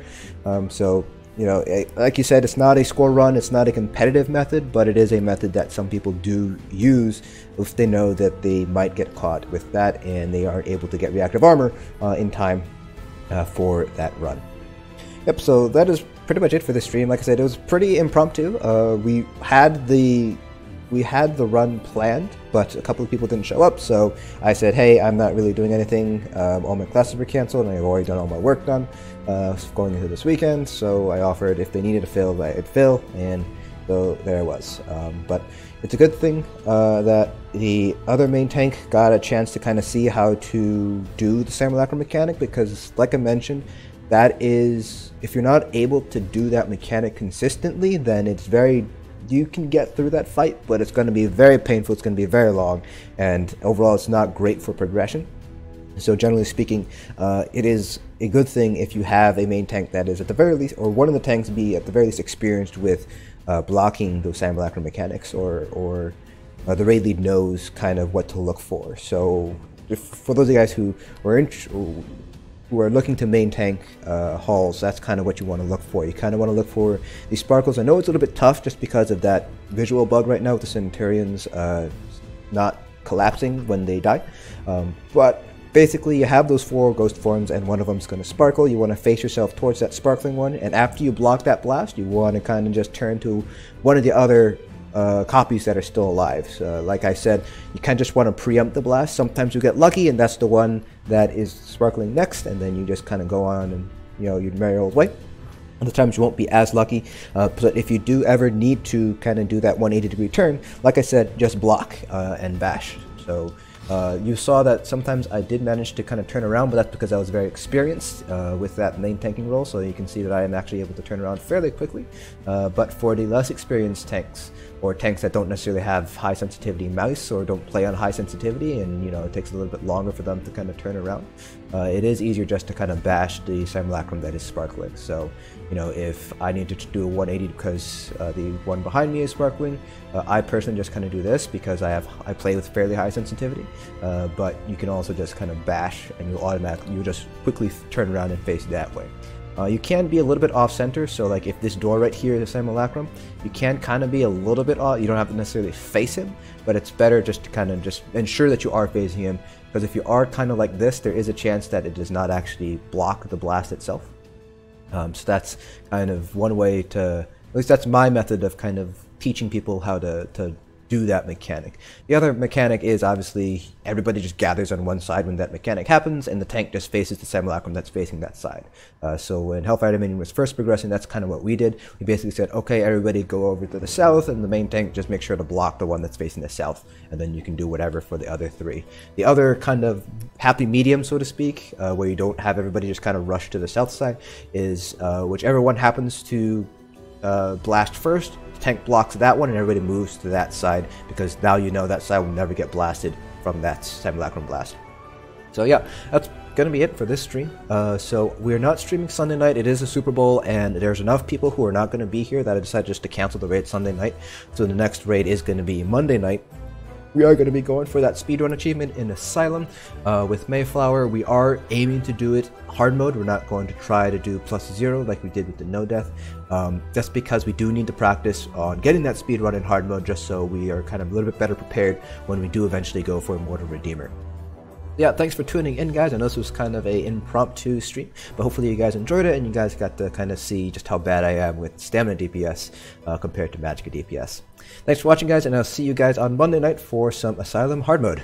So, you know, like you said, it's not a score run, it's not a competitive method, but it is a method that some people do use if they know that they might get caught with that and they aren't able to get reactive armor in time for that run. Yep, so that is pretty much it for this stream. Like I said, it was pretty impromptu. We had the run planned, but a couple of people didn't show up, so I said, hey, I'm not really doing anything. All my classes were canceled, and I've already done all my work done going into this weekend, so I offered if they needed to fill, I'd fill, and so there I was. But it's a good thing that the other main tank got a chance to kind of see how to do the Simulacrum mechanic, because like I mentioned, that is, if you're not able to do that mechanic consistently, then it's very, you can get through that fight, but it's going to be very painful, it's going to be very long, and overall it's not great for progression. So generally speaking, it is a good thing if you have a main tank that is at the very least, or one of the tanks be at the very least experienced with blocking those Simulacrum mechanics, or the raid lead knows kind of what to look for. So for those of you guys who are looking to main tank hauls, that's kind of what you want to look for. You kind of want to look for these sparkles. I know it's a little bit tough just because of that visual bug right now with the Centurions not collapsing when they die, but basically you have those 4 ghost forms and one of them is going to sparkle. You want to face yourself towards that sparkling one, and after you block that blast, you want to kind of just turn to one of the other copies that are still alive. So, like I said, you kind of just want to preempt the blast. Sometimes you get lucky and that's the one that is sparkling next, and then you just kind of go on and, you know, your merry old way. Other times you won't be as lucky, but if you do ever need to kind of do that 180-degree turn, like I said, just block and bash. So you saw that sometimes I did manage to kind of turn around, but that's because I was very experienced with that main tanking role, so you can see that I am actually able to turn around fairly quickly. But for the less experienced tanks, or tanks that don't necessarily have high sensitivity mouse or don't play on high sensitivity, and you know it takes a little bit longer for them to kind of turn around, it is easier just to kind of bash the Simulacrum that is sparkling. So you know, if I needed to do a 180 because the one behind me is sparkling, I personally just kind of do this because I play with fairly high sensitivity, but you can also just kind of bash and you'll just quickly turn around and face that way. You can be a little bit off center, so like if this door right here is a Simulacrum, you can kind of be a little bit off. You don't have to necessarily face him, but it's better just to kind of just ensure that you are facing him, because if you are kind of like this, there is a chance that it does not actually block the blast itself. So that's kind of one way to, at least that's my method of kind of teaching people how to do that mechanic. The other mechanic is obviously everybody just gathers on one side when that mechanic happens, and the tank just faces the Simulacrum that's facing that side. So when Hellfire Dominion was first progressing, that's kind of what we did. We basically said, okay, everybody go over to the south, and the main tank just make sure to block the one that's facing the south, and then you can do whatever for the other 3. The other kind of happy medium, so to speak, where you don't have everybody just kind of rush to the south side, is whichever one happens to blast first, tank blocks that one and everybody moves to that side, because now you know that side will never get blasted from that Simulacrum blast. So yeah, that's gonna be it for this stream. So we're not streaming Sunday night. It is a Super Bowl, and there's enough people who are not going to be here that I decided just to cancel the raid Sunday night. So the next raid is going to be Monday night. We are going to be going for that speedrun achievement in Asylum with Mayflower. We are aiming to do it hard mode. We're not going to try to do +0 like we did with the no death, just because we do need to practice on getting that speedrun in hard mode, just so we are kind of a little bit better prepared when we do eventually go for Immortal Redeemer. Yeah, thanks for tuning in, guys. I know this was kind of a impromptu stream, but hopefully you guys enjoyed it and you guys got to kind of see just how bad I am with stamina DPS compared to magic DPS. Thanks for watching, guys, and I'll see you guys on Monday night for some Asylum hard mode.